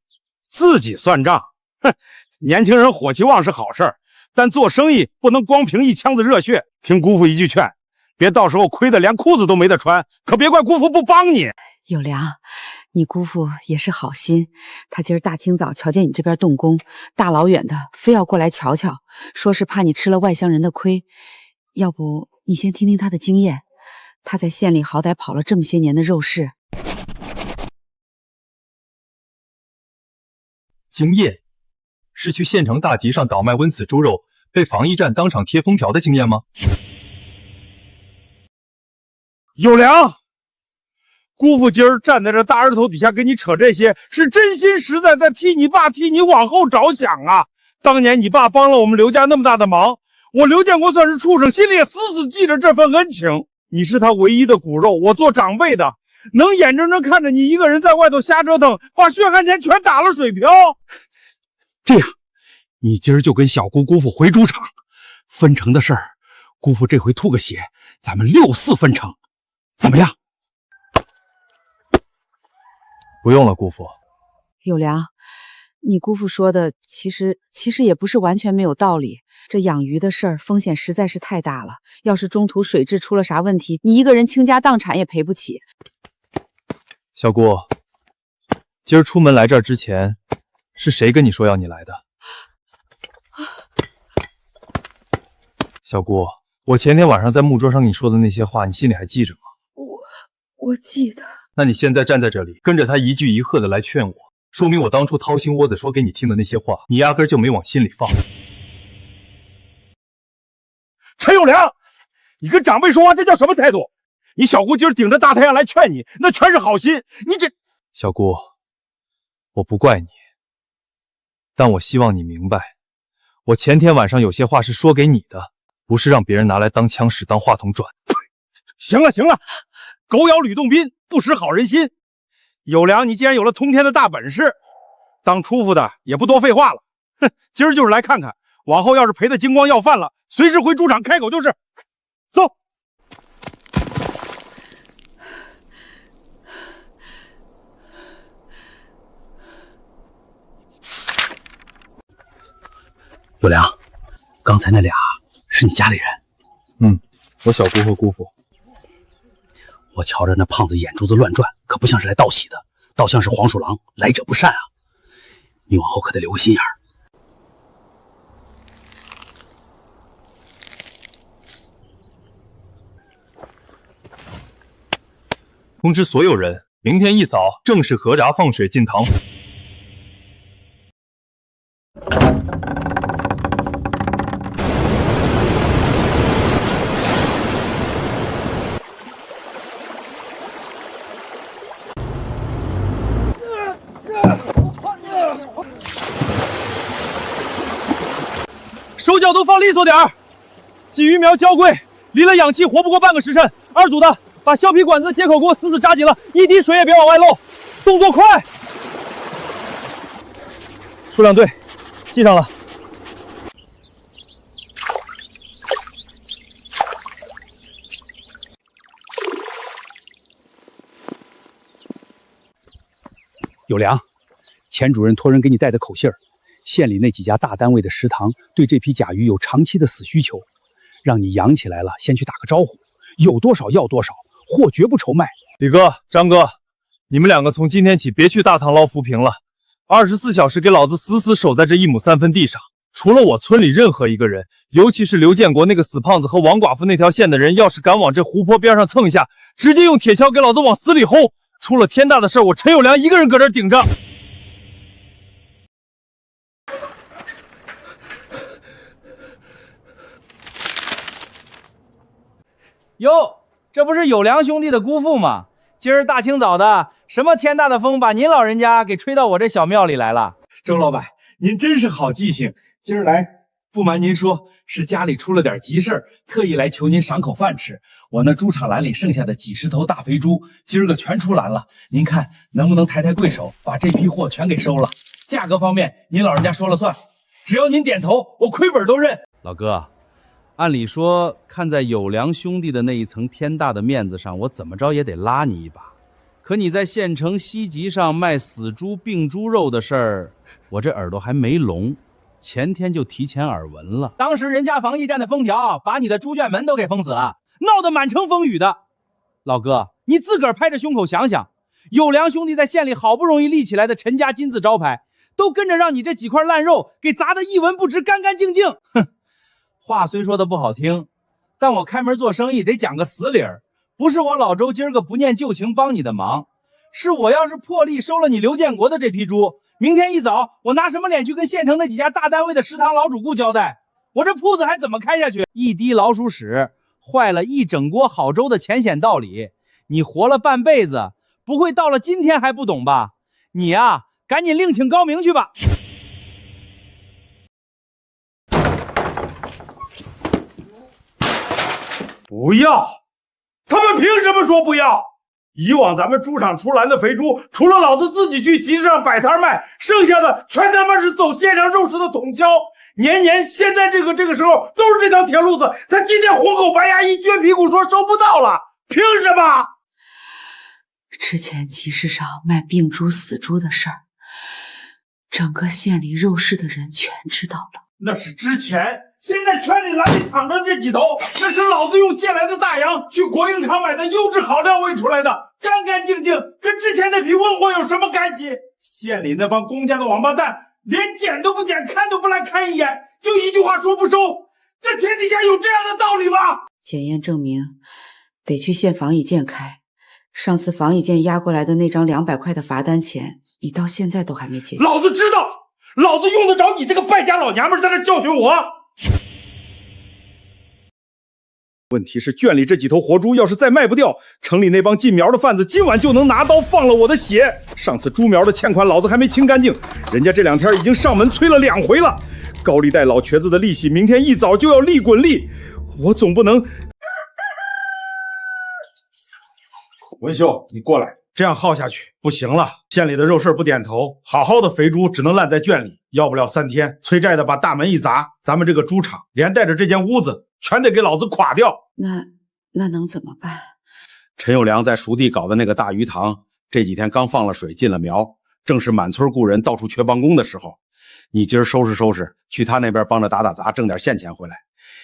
自己算账？哼，年轻人火气旺是好事儿，但做生意不能光凭一腔子热血。听姑父一句劝，别到时候亏得连裤子都没得穿，可别怪姑父不帮你。有良，你姑父也是好心，他今儿大清早瞧见你这边动工，大老远的非要过来瞧瞧，说是怕你吃了外乡人的亏。要不你先听听他的经验，他在县里好歹跑了这么些年的肉市。经验是去县城大集上倒卖温死猪肉，被防疫站当场贴封条的经验吗？有良，姑父今儿站在这大日头底下跟你扯这些，是真心实在在替你爸替你往后着想啊。当年你爸帮了我们刘家那么大的忙，我刘建国算是畜生，心里也死死记着这份恩情。你是他唯一的骨肉，我做长辈的能眼睁睁看着你一个人在外头瞎折腾，把血汗钱全打了水漂。这样，你今儿就跟小姑姑父回猪场，分成的事儿，姑父这回吐个血，咱们6-4分成，怎么样？不用了，姑父。有良，你姑父说的其实也不是完全没有道理。这养鱼的事儿风险实在是太大了，要是中途水质出了啥问题，你一个人倾家荡产也赔不起。小姑，今儿出门来这儿之前，是谁跟你说要你来的？小姑，我前天晚上在木桌上跟你说的那些话，你心里还记着吗？我记得。那你现在站在这里，跟着他一句一喝的来劝我，说明我当初掏心窝子说给你听的那些话，你压根就没往心里放。陈友良，你跟长辈说话这叫什么态度？你小姑今儿顶着大太阳来劝你，那全是好心。你这小姑，我不怪你，但我希望你明白，我前天晚上有些话是说给你的，不是让别人拿来当枪使、当话筒转。行了，狗咬吕洞宾，不识好人心。有良，你既然有了通天的大本事，当初父的也不多废话了。哼，今儿就是来看看，往后要是赔得精光要饭了，随时回猪场开口就是。走。有良，刚才那俩是你家里人？我小姑和姑父。我瞧着那胖子眼珠子乱转，可不像是来道喜的，倒像是黄鼠狼，来者不善啊！你往后可得留个心眼儿。通知所有人，明天一早正式合闸放水进塘。手脚都放利索点儿，鲫鱼苗娇贵，离了氧气活不过半个时辰。二组的把削皮管子接口给我死死扎紧了，一滴水也别往外漏，动作快。数量对，记上了。有良，钱主任托人给你带的口信儿，县里那几家大单位的食堂对这批甲鱼有长期的死需求，让你养起来了，先去打个招呼，有多少要多少，货绝不愁卖。李哥、张哥，你们两个从今天起别去大堂捞浮萍了，24小时给老子死死守在这1亩3分地上。除了我村里任何一个人，尤其是刘建国那个死胖子和王寡妇那条线的人，要是敢往这湖泊边上蹭一下，直接用铁锹给老子往死里轰！出了天大的事儿，我陈友良一个人搁这顶着。哟，这不是有良兄弟的姑父吗？今儿大清早的，什么天大的风把您老人家给吹到我这小庙里来了？周老板，您真是好记性。今儿来，不瞒您说，是家里出了点急事儿，特意来求您赏口饭吃。我那猪场栏里剩下的几十头大肥猪，今儿个全出栏了。您看能不能抬贵手，把这批货全给收了？价格方面，您老人家说了算，只要您点头，我亏本都认。老哥，按理说，看在有良兄弟的那一层天大的面子上，我怎么着也得拉你一把。可你在县城西集上卖死猪、病猪肉的事儿，我这耳朵还没聋，前天就提前耳闻了。当时人家防疫站的封条把你的猪圈门都给封死了，闹得满城风雨的。老哥，你自个儿拍着胸口想想，有良兄弟在县里好不容易立起来的陈家金字招牌，都跟着让你这几块烂肉给砸得一文不值、干干净净。哼，话虽说的不好听，但我开门做生意得讲个死理儿。不是我老周今儿个不念旧情帮你的忙，是我要是破例收了你刘建国的这批猪，明天一早我拿什么脸去跟县城那几家大单位的食堂老主顾交代？我这铺子还怎么开下去？一滴老鼠屎坏了一整锅好粥的浅显道理，你活了半辈子，不会到了今天还不懂吧？你呀，赶紧另请高明去吧。不要！他们凭什么说不要？以往咱们猪场出栏的肥猪，除了老子自己去集市上摆摊卖，剩下的全他妈是走县上肉市的统销。年年现在这个时候都是这条铁路子，他今天红口白牙一撅屁股说收不到了，凭什么？之前集市上卖病猪死猪的事儿，整个县里肉市的人全知道了。那是之前，现在圈里栏里躺着这几头，那是老子用借来的大洋去国营厂买的优质好料喂出来的，干干净净，跟之前那批温货有什么干系？县里那帮公家的王八蛋，连捡都不捡，看都不来看一眼，就一句话说不收，这天底下有这样的道理吗？检验证明得去县防疫建开，上次防疫建压过来的那张200块的罚单钱，你到现在都还没结清。老子知道，老子用得着你这个败家老娘们在这教训我？问题是圈里这几头活猪要是再卖不掉，城里那帮进苗的贩子今晚就能拿刀放了我的血。上次猪苗的欠款老子还没清干净，人家这2天已经上门催了2回了。高利贷老瘸子的利息明天一早就要利滚利，我总不能……文秀，你过来，这样耗下去不行了。县里的肉市不点头，好好的肥猪只能烂在圈里，要不了3天，催债的把大门一砸，咱们这个猪场连带着这间屋子全得给老子垮掉。那能怎么办？陈友良在熟地搞的那个大鱼塘，这几天刚放了水，进了苗，正是满村雇人到处缺帮工的时候。你今儿收拾收拾，去他那边帮着打打杂，挣点现钱回来。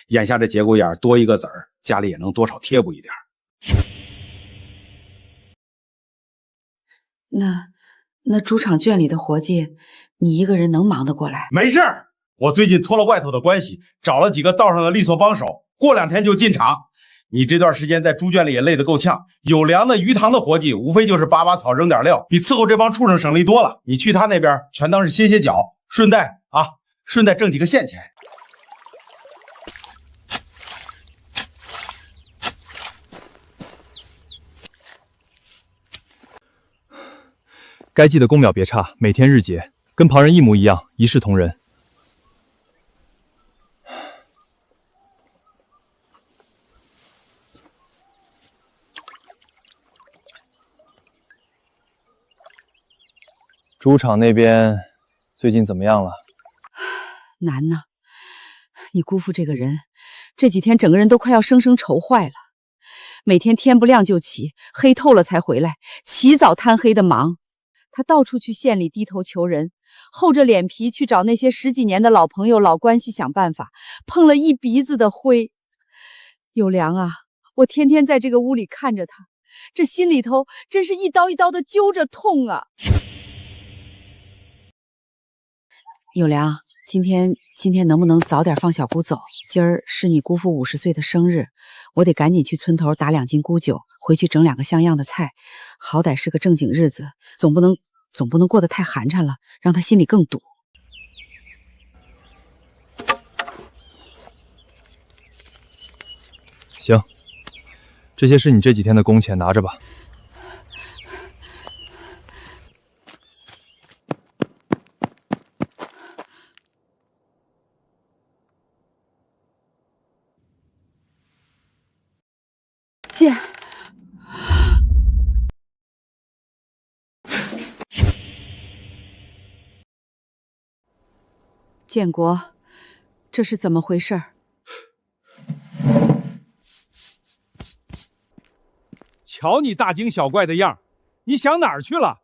眼下这节骨眼多一个子儿，家里也能多少贴补一点。那猪场圈里的活计，你一个人能忙得过来？没事儿，我最近托了外头的关系，找了几个道上的力所帮手，过2天就进场。你这段时间在猪圈里也累得够呛，有粮的鱼塘的活计，无非就是拔拔草、扔点料，比伺候这帮畜生省力多了。你去他那边，全当是歇歇脚，顺带挣几个现钱。该记的公秒别差，每天日结，跟旁人一模一样，一视同仁。猪场那边最近怎么样了？难呐，你姑父这个人，这几天整个人都快要生生愁坏了。每天天不亮就起，黑透了才回来，起早贪黑的忙。他到处去县里低头求人，厚着脸皮去找那些10几年的老朋友、老关系想办法，碰了一鼻子的灰。有良啊，我天天在这个屋里看着他，这心里头真是一刀一刀的揪着痛啊！有良，今天能不能早点放小姑走？今儿是你姑父50岁的生日，我得赶紧去村头打2斤菇酒，回去整2个像样的菜，好歹是个正经日子，总不能过得太寒碜了，让他心里更堵。行，这些是你这几天的工钱，拿着吧。姐，建国，这是怎么回事？瞧你大惊小怪的样，你想哪儿去了？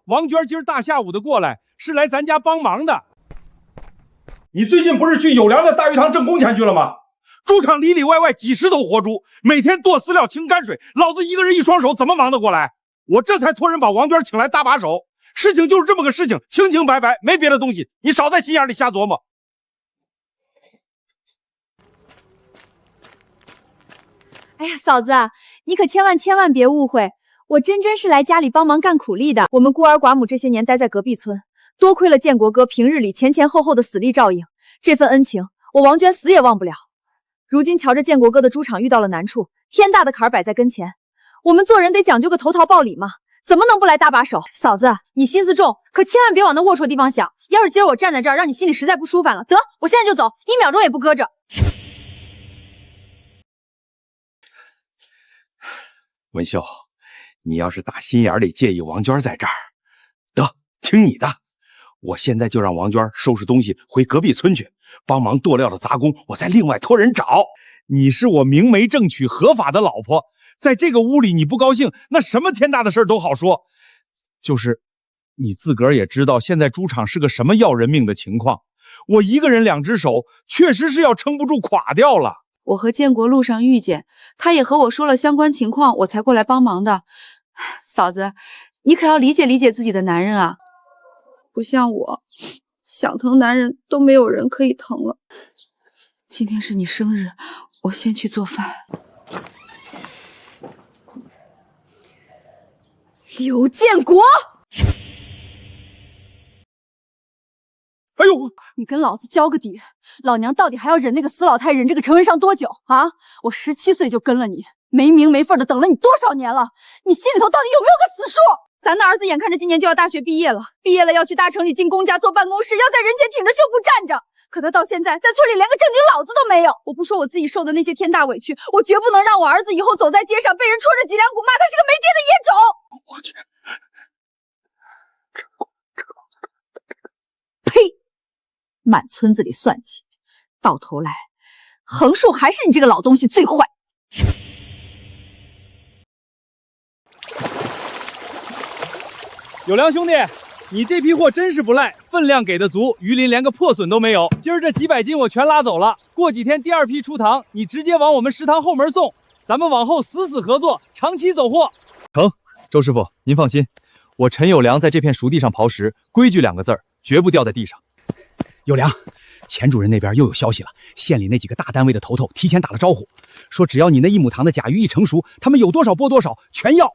王娟今儿大下午的过来，是来咱家帮忙的。你最近不是去有良的大鱼塘挣工钱去了吗？猪场里里外外几10头活猪，每天剁饲料清泔水，老子一个人1双手怎么忙得过来？我这才托人把王娟请来搭把手。事情就是这么个事情，清清白白，没别的东西，你少在心眼里瞎琢磨。哎呀，嫂子，你可千万别误会，我真是来家里帮忙干苦力的。我们孤儿寡母这些年待在隔壁村，多亏了建国哥平日里前后的死力照应，这份恩情我王娟死也忘不了。如今瞧着建国哥的猪场遇到了难处，天大的坎儿摆在跟前，我们做人得讲究个投桃报李嘛，怎么能不来搭把手？嫂子，你心思重，可千万别往那龌龊地方想。要是今儿我站在这儿，让你心里实在不舒服了，得，我现在就走，1秒钟也不搁着。文秀，你要是打心眼里介意王娟在这儿，得听你的，我现在就让王娟收拾东西回隔壁村去，帮忙剁料的杂工，我再另外托人找。你是我明媒正娶合法的老婆，在这个屋里你不高兴，那什么天大的事都好说。就是你自个儿也知道，现在猪场是个什么要人命的情况，我一个人2只手确实是要撑不住垮掉了。我和建国路上遇见，他也和我说了相关情况，我才过来帮忙的。嫂子，你可要理解理解自己的男人啊，不像我，想疼男人都没有人可以疼了。今天是你生日，我先去做饭。刘建国，哎呦，你跟老子交个底，老娘到底还要忍那个死老太忍这个陈文尚多久啊？我17岁就跟了你，没名没分的等了你多少年了？你心里头到底有没有个死数？咱的儿子眼看着今年就要大学毕业了要去大城里进公家做办公室，要在人前挺着袖腹站着。可他到现在在村里连个正经老子都没有。我不说我自己受的那些天大委屈，我绝不能让我儿子以后走在街上被人戳着脊梁骨，骂他是个没爹的野种。我去，呸！满村子里算计，到头来横竖还是你这个老东西最坏。有良兄弟，你这批货真是不赖，分量给的足，鱼鳞连个破损都没有。今儿这几百斤我全拉走了，过几天第2批出塘，你直接往我们食堂后门送，咱们往后死合作，长期走货。成，周师傅您放心，我陈有良在这片熟地上刨食，规矩2个字儿，绝不掉在地上。有良，钱主任那边又有消息了，县里那几个大单位的头头提前打了招呼，说只要你那1亩塘的甲鱼一成熟，他们有多少拨多少，全要。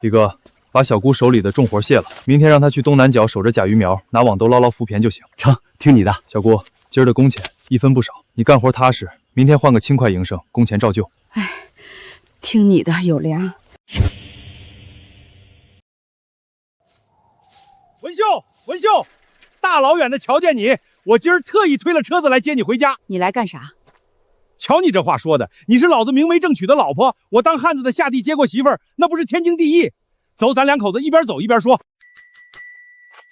李哥，把小姑手里的重活卸了，明天让她去东南角守着甲鱼苗，拿网兜捞捞浮蚬就行。成，听你的。小姑，今儿的工钱1分不少，你干活踏实，明天换个轻快营生，工钱照旧。哎，听你的，有良。文秀，大老远的瞧见你，我今儿特意推了车子来接你回家。你来干啥？瞧你这话说的，你是老子明媒正娶的老婆，我当汉子的下地接过媳妇儿，那不是天经地义。走，咱2口子一边走一边说。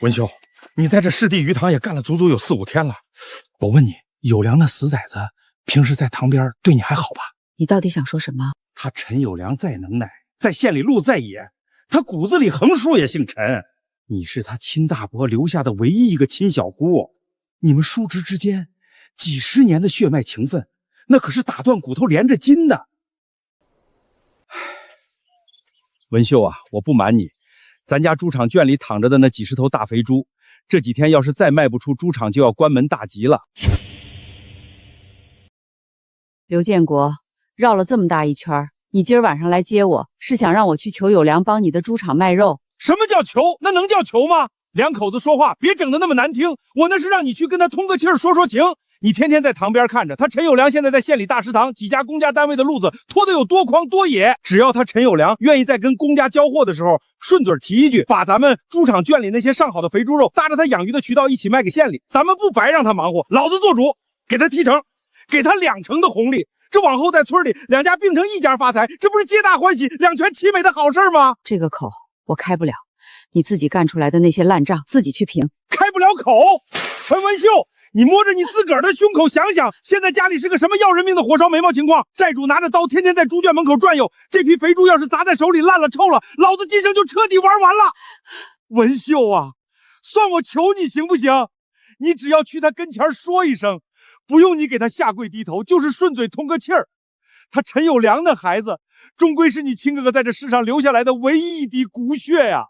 文秀，你在这湿地鱼塘也干了足足有4、5天了，我问你，有良那死崽子平时在塘边对你还好吧？你到底想说什么？他陈有良再能耐，在县里路再野，他骨子里横竖也姓陈。你是他亲大伯留下的唯一一个亲小姑，你们叔侄之间几10年的血脉情分，那可是打断骨头连着筋的。文秀啊，我不瞒你，咱家猪场圈里躺着的那几十头大肥猪，这几天要是再卖不出，猪场就要关门大吉了。刘建国，绕了这么大一圈，你今儿晚上来接我，是想让我去求有良帮你的猪场卖肉？什么叫求？那能叫求吗？两口子说话别整得那么难听，我那是让你去跟他通个气儿，说说情。你天天在堂边看着他陈有良现在在县里大食堂几家公家单位的路子拖得有多狂多野，只要他陈有良愿意在跟公家交货的时候顺嘴提一句，把咱们猪场圈里那些上好的肥猪肉搭着他养鱼的渠道一起卖给县里，咱们不白让他忙活，老子做主，给他提成，给他2成的红利，这往后在村里两家并成一家发财，这不是皆大欢喜两全其美的好事吗？这个口我开不了，你自己干出来的那些烂账自己去评。开不了口？陈文秀，你摸着你自个儿的胸口想想，现在家里是个什么要人命的火烧眉毛情况？债主拿着刀天天在猪圈门口转悠，这批肥猪要是砸在手里烂了臭了，老子今生就彻底玩完了。文秀啊，算我求你行不行？你只要去他跟前说一声，不用你给他下跪低头，就是顺嘴通个气儿。他陈有良的孩子，终归是你亲哥哥在这世上留下来的唯一一滴骨血呀。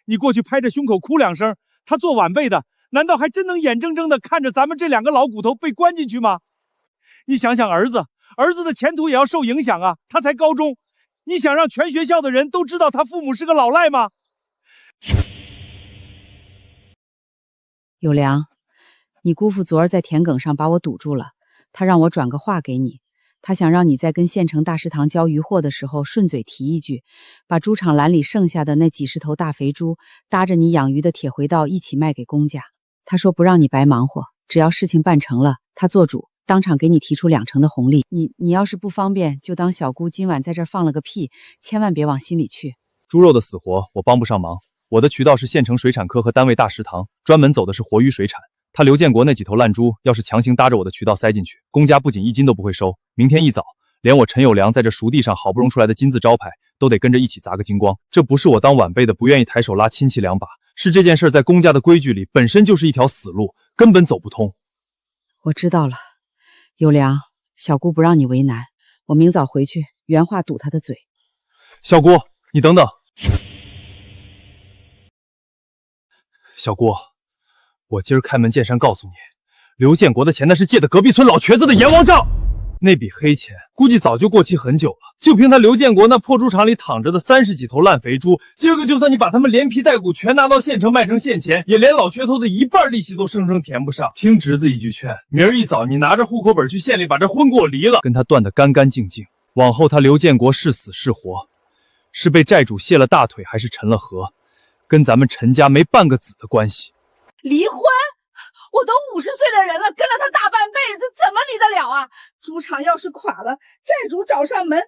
你过去拍着胸口哭2声，他做晚辈的难道还真能眼睁睁地看着咱们这2个老骨头被关进去吗？你想想儿子的前途也要受影响啊，他才高中，你想让全学校的人都知道他父母是个老赖吗？有良，你姑父昨儿在田埂上把我堵住了，他让我转个话给你，他想让你在跟县城大食堂交鱼货的时候顺嘴提一句，把猪场栏里剩下的那几十头大肥猪搭着你养鱼的铁回道一起卖给公家。他说不让你白忙活，只要事情办成了，他做主，当场给你提出2成的红利。你要是不方便，就当小姑今晚在这儿放了个屁，千万别往心里去。猪肉的死活我帮不上忙，我的渠道是县城水产科和单位大食堂，专门走的是活鱼水产。他刘建国那几头烂猪要是强行搭着我的渠道塞进去，公家不仅1斤都不会收，明天一早连我陈有良在这熟地上好不容易出来的金字招牌都得跟着一起砸个精光。这不是我当晚辈的不愿意抬手拉亲戚2把，是这件事在公家的规矩里本身就是一条死路，根本走不通。我知道了，有良，小姑不让你为难，我明早回去原话堵他的嘴。小姑，你等等。小姑，我今儿开门见山告诉你，刘建国的钱那是借的隔壁村老瘸子的阎王账，那笔黑钱估计早就过期很久了。就凭他刘建国那破猪场里躺着的30几头烂肥猪，今儿个就算你把他们连皮带骨全拿到县城卖成现钱，也连老瘸头的1半利息都生生填不上。听侄子一句劝，明儿一早你拿着户口本去县里把这婚给我离了，跟他断得干干净净。往后他刘建国是死是活，是被债主卸了大腿还是沉了河，跟咱们陈家没半个子的关系。离婚？我都50岁的人了，跟了他大半辈子，怎么离得了啊？猪场要是垮了，债主找上门，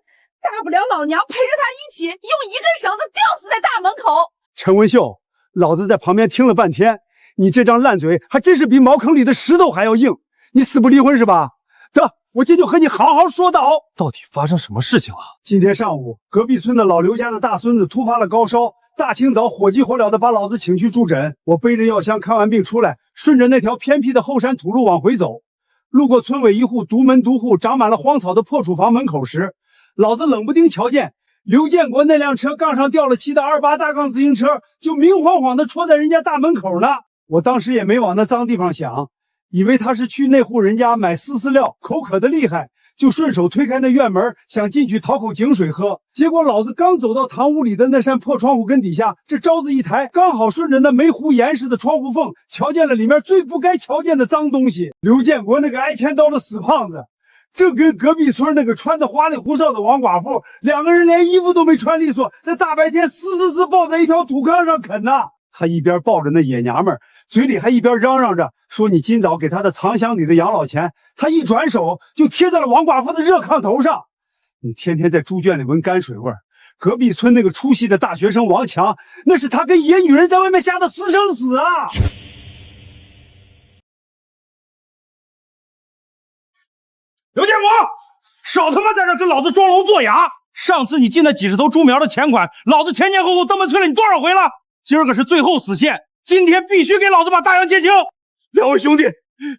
大不了老娘陪着他一起用1根绳子吊死在大门口。陈文秀，老子在旁边听了半天，你这张烂嘴还真是比茅坑里的石头还要硬。你死不离婚是吧？得，我今就和你好好说道。到底发生什么事情了？今天上午，隔壁村的老刘家的大孙子突发了高烧，大清早火急火燎的把老子请去住诊。我背着药箱看完病出来，顺着那条偏僻的后山土路往回走，路过村委一户独门独户长满了荒草的破厨房门口时，老子冷不丁瞧见刘建国那辆车杠上掉了漆的28大杠自行车就明晃晃的戳在人家大门口呢。我当时也没往那脏地方想，以为他是去那户人家买饲料，口渴的厉害，就顺手推开那院门，想进去讨口井水喝。结果老子刚走到堂屋里的那扇破窗户跟底下，这招子一抬，刚好顺着那煤糊严实的窗户缝，瞧见了里面最不该瞧见的脏东西。刘建国那个挨千刀的死胖子，正跟隔壁村那个穿的花里胡哨的王寡妇，2个人连衣服都没穿利索，在大白天嘶抱在一条土炕上啃呢。他一边抱着那野娘们，嘴里还一边嚷嚷着说你今早给他的藏箱底的养老钱。他一转手就贴在了王寡妇的热炕头上。你天天在猪圈里闻泔水味，隔壁村那个出息的大学生王强，那是他跟野女人在外面下的私生死啊！刘建国，少他妈在这跟老子装聋作哑！上次你进那几十头猪苗的钱款，老子前后登门催了你多少回了？今儿个是最后死线，今天必须给老子把大洋结清！2位兄弟，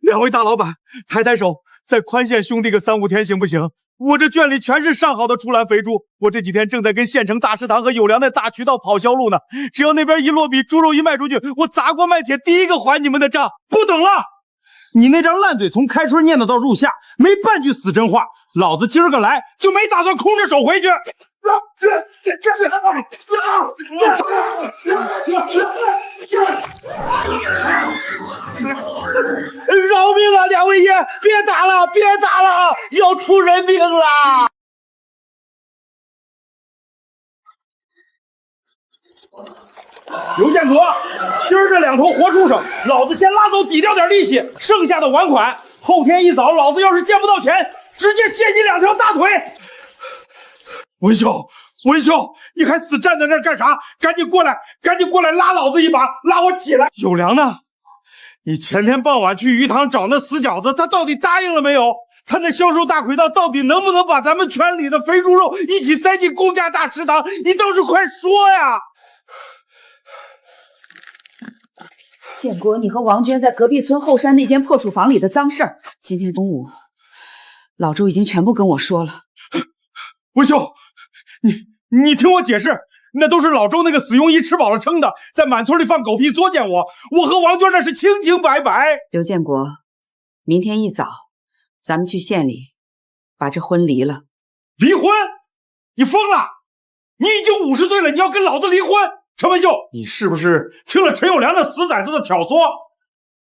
两位大老板，抬抬手，再宽限兄弟个3、5天行不行？我这圈里全是上好的出栏肥猪，我这几天正在跟县城大食堂和有良的大渠道跑销路呢。只要那边一落笔，猪肉一卖出去，我砸锅卖铁第一个还你们的账。不等了！你那张烂嘴从开春念叨到入夏，没半句死真话。老子今儿个来就没打算空着手回去。饶命啊，两位爷，别打了，别打了，要出人命了！刘建国，今儿这2头活畜生，老子先拉走抵掉点利息，剩下的还款。后天一早，老子要是见不到钱，直接卸你2条大腿！文秀，文秀，你还死站在那儿干啥？赶紧过来，赶紧过来拉老子一把，拉我起来！有良呢？你前天傍晚去鱼塘找那死饺子，他到底答应了没有？他那销售大轨道到底能不能把咱们圈里的肥猪肉一起塞进公家大食堂？你倒是快说呀！建国，你和王娟在隔壁村后山那间破鼠房里的脏事儿，今天中午老周已经全部跟我说了。文秀，你听我解释，那都是老周那个死庸医吃饱了撑的，在满村里放狗屁作践我。我和王娟那是清清白白。刘建国，明天一早，咱们去县里把这婚离了。离婚？你疯了！你已经50岁了，你要跟老子离婚？陈文秀，你是不是听了陈有良那死崽子的挑唆？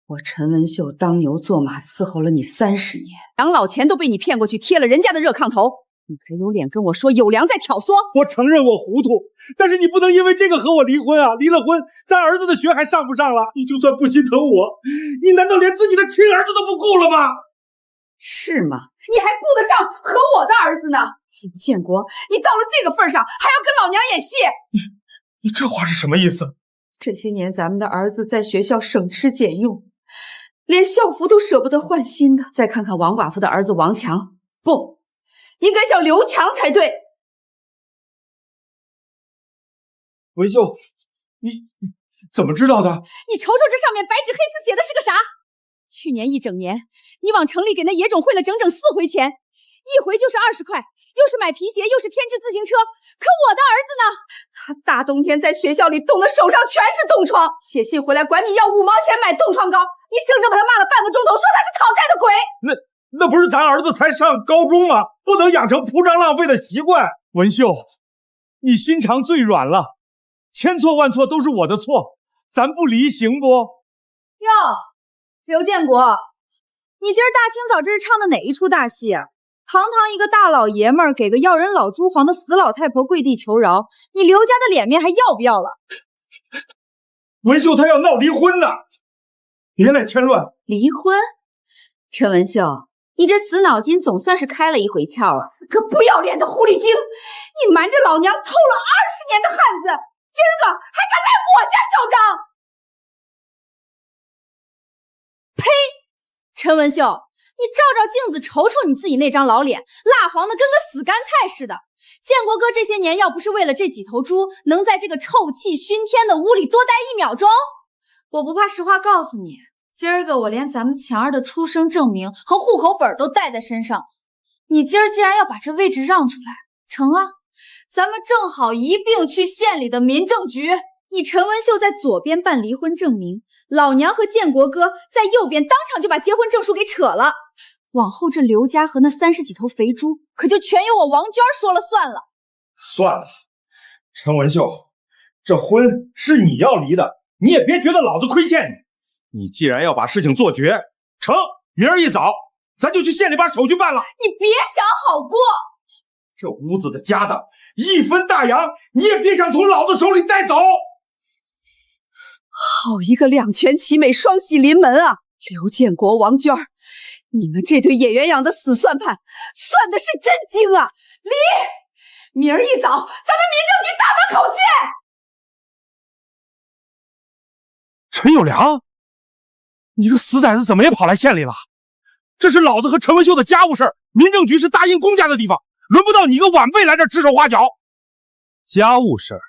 我陈文秀当牛做马伺候了你30年，养老钱都被你骗过去，贴了人家的热炕头，你还有脸跟我说有良在挑唆？我承认我糊涂，但是你不能因为这个和我离婚啊！离了婚，咱儿子的学还上不上了？你就算不心疼我，你难道连自己的亲儿子都不顾了吗？是吗？你还顾得上和我的儿子呢？刘建国，你到了这个份上，还要跟老娘演戏？你这话是什么意思？这些年咱们的儿子在学校省吃俭用，连校服都舍不得换新的。再看看王寡妇的儿子王强，不，应该叫刘强才对。文秀，你怎么知道的？你瞅瞅这上面白纸黑字写的是个啥？去年1整年，你往城里给那野种汇了整整4回钱，一回就是20块，又是买皮鞋，又是添置自行车。可我的儿子呢？他大冬天在学校里冻得手上全是冻疮，写信回来管你要5毛钱买冻疮膏，你生生把他骂了半个钟头，说他是讨债的鬼。那不是咱儿子才上高中吗？不能养成铺张浪费的习惯。文秀，你心肠最软了，千错万错都是我的错，咱不离行不？哟，刘建国，你今儿大清早这是唱的哪一出大戏啊？堂堂一个大老爷们儿，给个要人老珠黄的死老太婆跪地求饶，你刘家的脸面还要不要了？文秀她要闹离婚呢，别来添乱。离婚？陈文秀，你这死脑筋总算是开了一回窍啊！个不要脸的狐狸精，你瞒着老娘偷了20年的汉子，今儿个还敢来我家嚣张？呸！陈文秀，你照照镜子瞅瞅你自己那张老脸，蜡黄的跟个死干菜似的。建国哥这些年要不是为了这几头猪能在这个臭气熏天的屋里多待1秒钟，我不怕实话告诉你，今儿个我连咱们强儿的出生证明和户口本都带在身上。你今儿既然要把这位置让出来，成啊，咱们正好一并去县里的民政局。你陈文秀在左边办离婚证明，老娘和建国哥在右边当场就把结婚证书给扯了。往后这刘家和那30几头肥猪可就全由我王娟说了算了。算了，陈文秀，这婚是你要离的，你也别觉得老子亏欠你。你既然要把事情做绝，成，明儿一早咱就去县里把手续办了。你别想好过，这屋子的家当1分大洋，你也别想从老子手里带走。好一个两全其美、双喜临门啊！刘建国、王娟，你们这对演员养的死算盘，算的是真精啊！离！明儿一早，咱们民政局大门口见。陈有良，你个死崽子怎么也跑来县里了？这是老子和陈文秀的家务事儿，民政局是大印公家的地方，轮不到你一个晚辈来这儿指手画脚。家务事儿？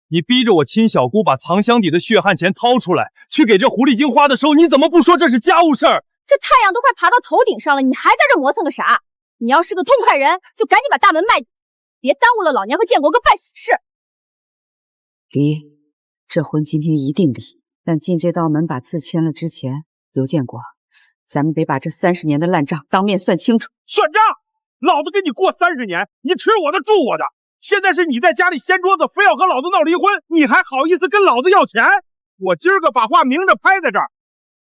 你逼着我亲小姑把藏箱底的血汗钱掏出来，去给这狐狸精花的时候，你怎么不说这是家务事儿？这太阳都快爬到头顶上了，你还在这磨蹭个啥？你要是个痛快人，就赶紧把大门卖掉，别耽误了老娘和建国哥办喜事。离，这婚今天一定离。但进这道门把字签了之前，刘建国，咱们得把这30年的烂账当面算清楚。算账！老子跟你过30年，你吃我的住我的。现在是你在家里掀桌子，非要和老子闹离婚，你还好意思跟老子要钱？我今儿个把话明着拍在这儿，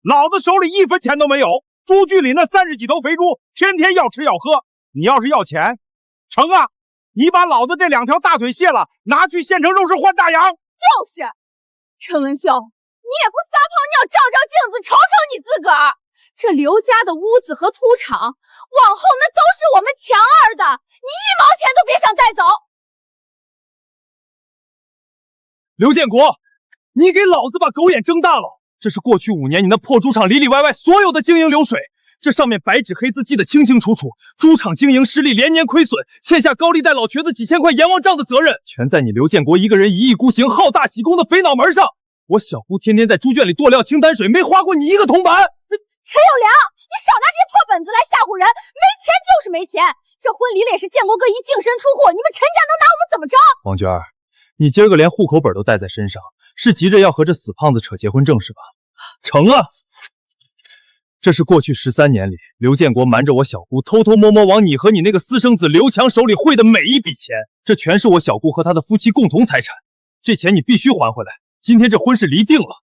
老子手里1分钱都没有。猪圈里那30几头肥猪，天天要吃要喝。你要是要钱，成啊！你把老子这2条大腿卸了，拿去县城肉市换大洋。就是，陈文秀，你也不撒泡尿照照镜子，瞅瞅你自个儿。这刘家的屋子和土场，往后那都是我们强儿的，你1毛钱都别想带走。刘建国，你给老子把狗眼睁大了！这是过去5年你那破猪场里里外外所有的经营流水，这上面白纸黑字记得清清楚楚。猪场经营失利，连年亏损，欠下高利贷老瘸子几千块阎王账的责任，全在你刘建国一个人1意孤行、好大喜功的肥脑门上。我小姑天天在猪圈里剁料清淡水，没花过你1个铜板。陈友良，你少拿这些破本子来吓唬人，没钱就是没钱。这婚离了也是建国哥一净身出户，你们陈家能拿我们怎么着？王娟儿，你今儿个连户口本都带在身上，是急着要和这死胖子扯结婚证是吧？成啊！这是过去13年里，刘建国瞒着我小姑，偷偷摸摸往你和你那个私生子刘强手里汇的每一笔钱，这全是我小姑和她的夫妻共同财产，这钱你必须还回来。今天这婚事离定了，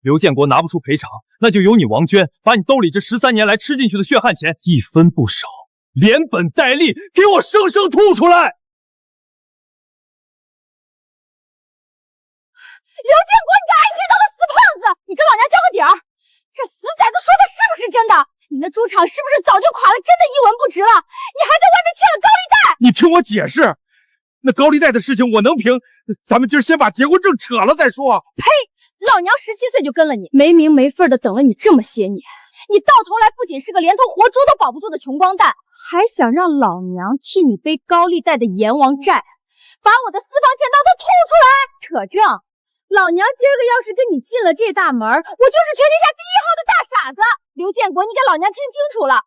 刘建国拿不出赔偿，那就由你王娟把你兜里这13年来吃进去的血汗钱1分不少，连本带利给我生生吐出来。刘建国，你个爱钱刀的死胖子，你跟老娘交个底儿！这死崽子说的是不是真的？你那猪场是不是早就垮了，真的一文不值了？你还在外面欠了高利贷！你听我解释，那高利贷的事情我能平，咱们今儿先把结婚证扯了再说。呸！老娘17岁就跟了你，没名没分的等了你这么些年，你到头来不仅是个连头活猪都保不住的穷光蛋，还想让老娘替你背高利贷的阎王债，把我的私房钱刀都吐出来，扯证！老娘今儿个要是跟你进了这大门，我就是全天下第1号的大傻子！刘建国，你给老娘听清楚了，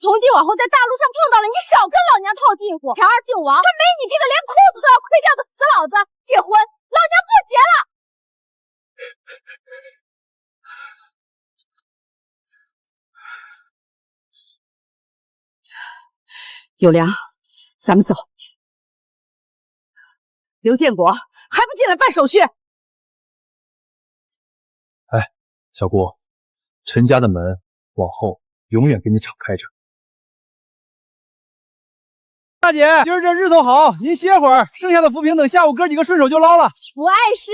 从今往后在大路上碰到了你，少跟老娘套近乎。强儿姓王，他没你这个连裤子都要亏掉的死老子，这婚老娘不结了！有良，咱们走。刘建国，还不进来办手续？哎，小姑，陈家的门往后永远给你敞开着。大姐，今儿这日头好，您歇会儿，剩下的浮萍等下午哥几个顺手就捞了。不碍事，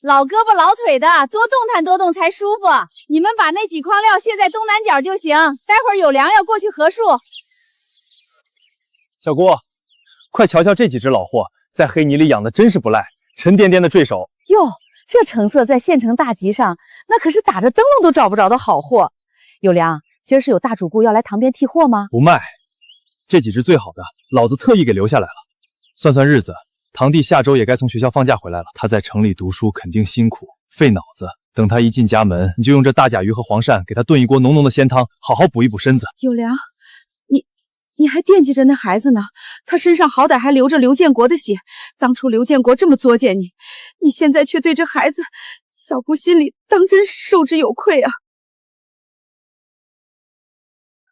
老胳膊老腿的，多动弹多动才舒服。你们把那几筐料卸在东南角就行，待会儿有粮要过去核数。小姑，快瞧瞧这几只老货，在黑泥里养的真是不赖，沉甸甸的坠手。哟，这成色在县城大集上，那可是打着灯笼都找不着的好货。有良，今儿是有大主顾要来塘边替货吗？不卖，这几只最好的，老子特意给留下来了。算算日子，堂弟下周也该从学校放假回来了。他在城里读书肯定辛苦，费脑子。等他一进家门，你就用这大甲鱼和黄鳝给他炖一锅浓浓的鲜汤，好好补一补身子。有良，你还惦记着那孩子呢，他身上好歹还流着刘建国的血。当初刘建国这么作践你，你现在却对这孩子，小姑心里当真是受之有愧啊。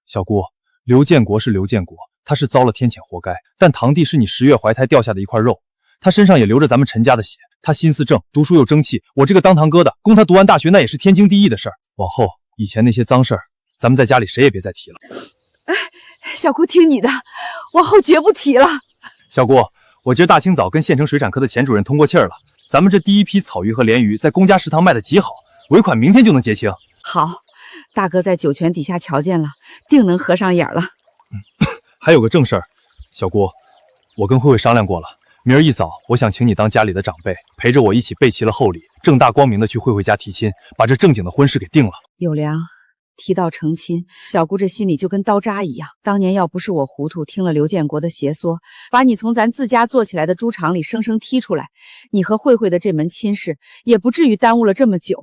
小姑，刘建国是刘建国，他是遭了天谴活该。但堂弟是你10月怀胎掉下的一块肉，他身上也流着咱们陈家的血。他心思正，读书又争气，我这个当堂哥的，供他读完大学那也是天经地义的事儿。往后以前那些脏事儿，咱们在家里谁也别再提了。小姑听你的，往后绝不提了。小姑，我今儿大清早跟县城水产科的钱主任通过气儿了，咱们这第一批草鱼和鲢鱼在公家食堂卖的极好，尾款明天就能结清。好，大哥在酒泉底下瞧见了，定能合上眼了。还有个正事儿，小姑，我跟慧慧商量过了，明儿一早我想请你当家里的长辈，陪着我一起备齐了厚礼，正大光明的去慧慧家提亲，把这正经的婚事给定了。有良，提到成亲，小姑这心里就跟刀扎一样。当年要不是我糊涂，听了刘建国的邪说，把你从咱自家做起来的猪场里生生踢出来，你和慧慧的这门亲事也不至于耽误了这么久。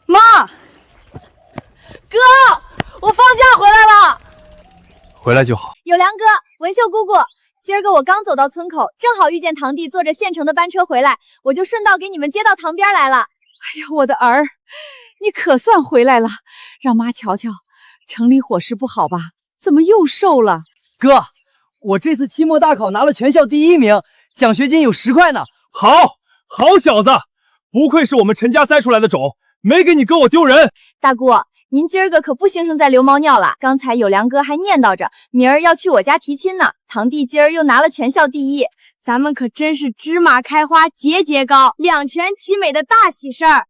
妈，哥，我放假回来了。回来就好。有良哥，文秀姑姑，今儿个我刚走到村口，正好遇见堂弟坐着县城的班车回来，我就顺道给你们接到堂边来了。哎呀，我的儿，你可算回来了，让妈瞧瞧，城里伙食不好吧？怎么又瘦了？哥，我这次期末大考拿了全校第1名，奖学金有10块呢。好小子，不愧是我们陈家塞出来的种，没给你哥我丢人。大姑，您今儿个可不兴盛在流猫尿了，刚才有良哥还念叨着明儿要去我家提亲呢，堂弟今儿又拿了全校第1，咱们可真是芝麻开花节节高，两全其美的大喜事儿。